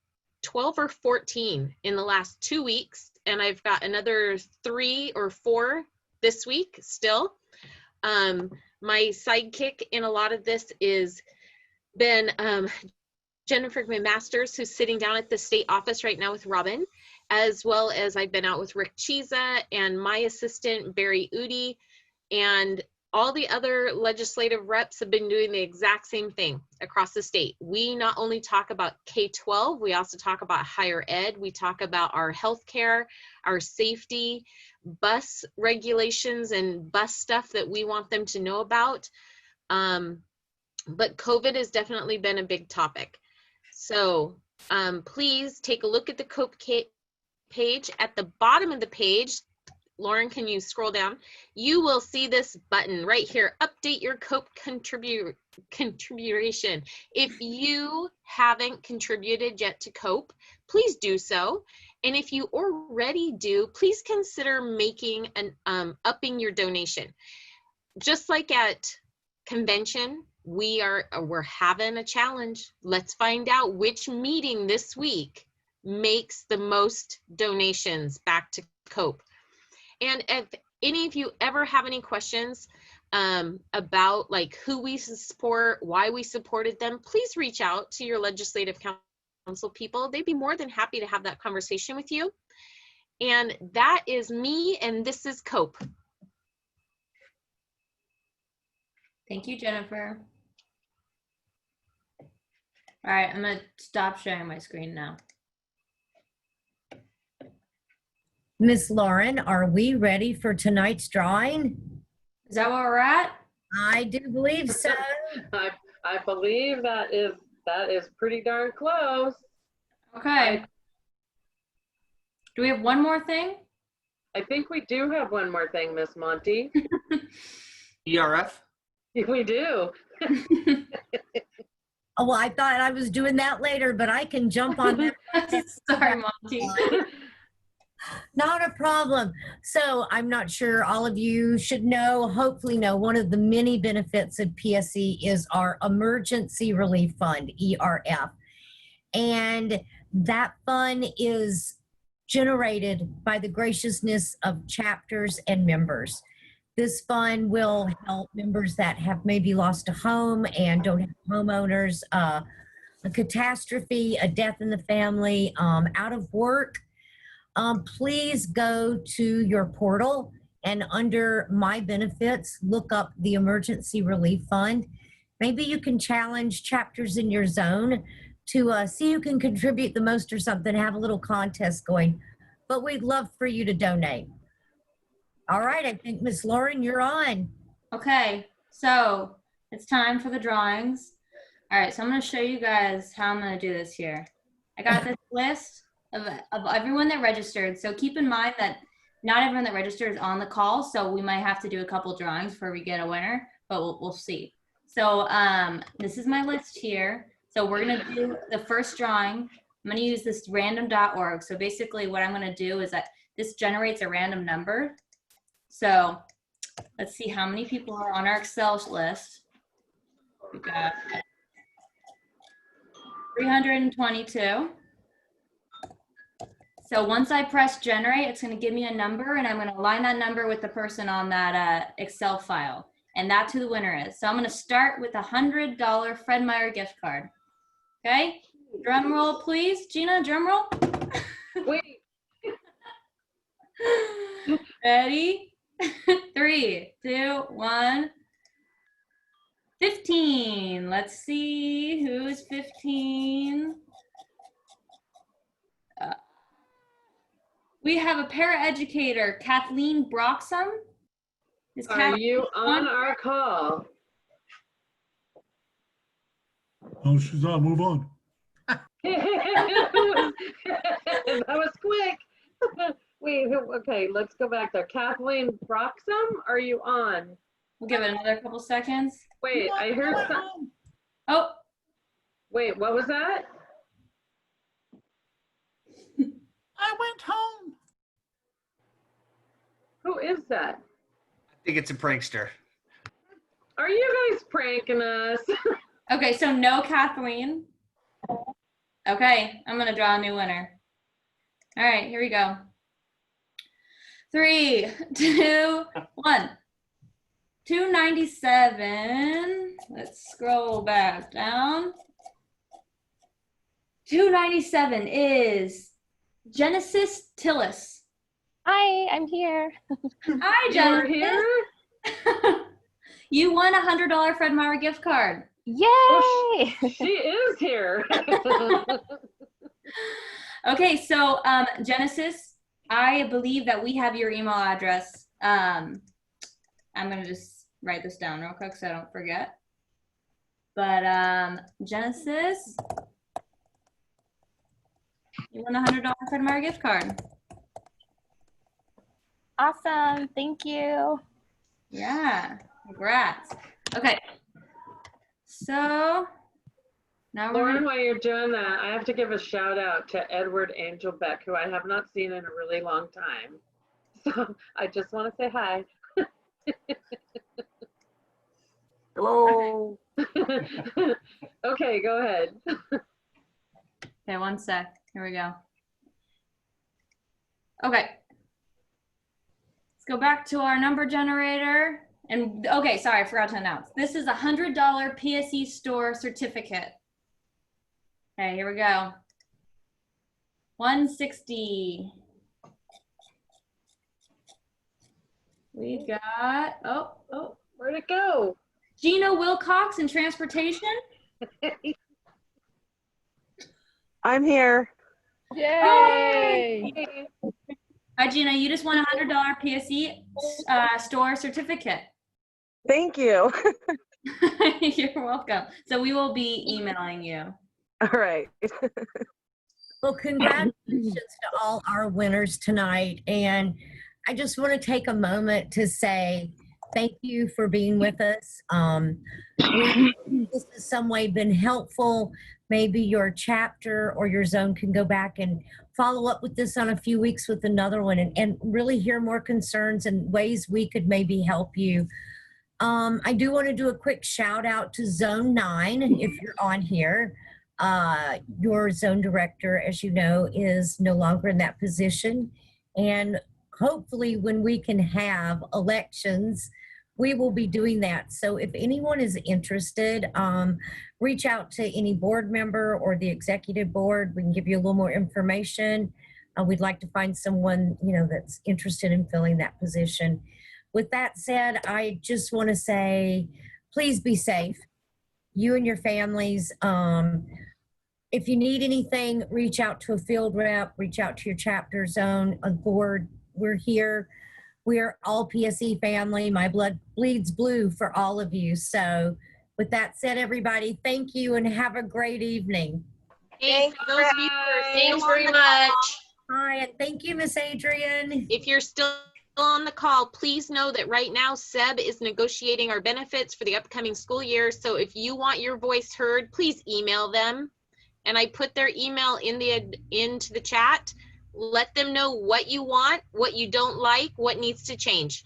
12 or 14 in the last 2 weeks, and I've got another 3 or 4 this week still. My sidekick in a lot of this is been Jennifer McMasters, who's sitting down at the state office right now with Robin, as well as I've been out with Rick Chiza and my assistant, Barry Udi, and all the other legislative reps have been doing the exact same thing across the state. We not only talk about K-12, we also talk about higher ed. We talk about our healthcare, our safety, bus regulations, and bus stuff that we want them to know about. But COVID has definitely been a big topic. So please take a look at the COPE page. At the bottom of the page, Lauren, can you scroll down? You will see this button right here, update your COPE contribution. If you haven't contributed yet to COPE, please do so. And if you already do, please consider making an upping your donation. Just like at convention, we're having a challenge. Let's find out which meeting this week makes the most donations back to COPE. And if any of you ever have any questions about like who we support, why we supported them, please reach out to your Legislative Council people. They'd be more than happy to have that conversation with you. And that is me, and this is COPE. Thank you, Jennifer. All right, I'm gonna stop sharing my screen now. Miss Lauren, are we ready for tonight's drawing? Is that where we're at? I do believe so. I believe that is pretty darn close. Okay. Do we have one more thing? I think we do have one more thing, Miss Monty. ERF? We do. Oh, well, I thought I was doing that later, but I can jump on that. Sorry, Monty. Not a problem. So I'm not sure all of you should know, hopefully know, one of the many benefits of PSE is our Emergency Relief Fund, ERF. And that fund is generated by the graciousness of chapters and members. This fund will help members that have maybe lost a home and don't have homeowners, a catastrophe, a death in the family, out of work. Please go to your portal and under My Benefits, look up the Emergency Relief Fund. Maybe you can challenge chapters in your zone to see who can contribute the most or something, have a little contest going. But we'd love for you to donate. All right, I think Miss Lauren, you're on. Okay, so it's time for the drawings. All right, so I'm gonna show you guys how I'm gonna do this here. I got this list of everyone that registered. So keep in mind that not everyone that registered is on the call, so we might have to do a couple drawings before we get a winner, but we'll see. So this is my list here. So we're gonna do the first drawing. I'm gonna use this random.org. So basically what I'm gonna do is that this generates a random number. So let's see how many people are on our Excel list. We got 322. So once I press generate, it's going to give me a number, and I'm going to align that number with the person on that Excel file. And that's who the winner is. So I'm going to start with a $100 Fred Meyer gift card. Okay? Drum roll, please. Gina, drum roll. Wait. Ready? 3, 2, 1. 15. Let's see who's 15. We have a paraeducator, Kathleen Broxham. Are you on our call? Oh, she's on. Move on. That was quick. Wait, okay, let's go back there. Kathleen Broxham, are you on? We'll give it another couple seconds. Wait, I heard some. Oh. Wait, what was that? I went home. Who is that? I think it's a prankster. Are you guys pranking us? Okay, so no Kathleen. Okay, I'm gonna draw a new winner. All right, here we go. 3, 2, 1. 297. Let's scroll back down. 297 is Genesis Tillis. Hi, I'm here. Hi, Genesis. You're here? You won a $100 Fred Meyer gift card. Yay! Oh, she is here. Okay, so Genesis, I believe that we have your email address. I'm gonna just write this down real quick so I don't forget. But Genesis, you won a $100 Fred Meyer gift card. Awesome, thank you. Yeah, congrats. Okay, so now Lauren, while you're doing that, I have to give a shout out to Edward Angel Beck, who I have not seen in a really long time. So I just want to say hi. Hello. Okay, go ahead. Okay, one sec. Here we go. Okay. Let's go back to our number generator. And okay, sorry, I forgot to announce. This is a $100 PSE store certificate. Okay, here we go. 160. We got, oh, where'd it go? Gina Wilcox in transportation. I'm here. Yay! Hi, Gina. You just won a $100 PSE store certificate. Thank you. You're welcome. So we will be emailing you. All right. Well, congratulations to all our winners tonight. And I just want to take a moment to say thank you for being with us. This has some way been helpful. Maybe your chapter or your zone can go back and follow up with this on a few weeks with another one and really hear more concerns and ways we could maybe help you. I do want to do a quick shout out to Zone 9 if you're on here. Your zone director, as you know, is no longer in that position. And hopefully when we can have elections, we will be doing that. So if anyone is interested, reach out to any board member or the executive board. We can give you a little more information. We'd like to find someone, that's interested in filling that position. With that said, I just want to say, please be safe, you and your families. If you need anything, reach out to a field rep, reach out to your chapter, zone, a board. We're here. We are all PSE family. My blood bleeds blue for all of you. So with that said, everybody, thank you and have a great evening. Thanks, those viewers. Thanks very much. Hi, and thank you, Miss Adrian. If you're still on the call, please know that right now Seb is negotiating our benefits for the upcoming school year. So if you want your voice heard, please email them. And I put their email into the chat. Let them know what you want, what you don't like, what needs to change.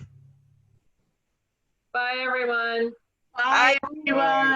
Bye, everyone. Bye, everyone.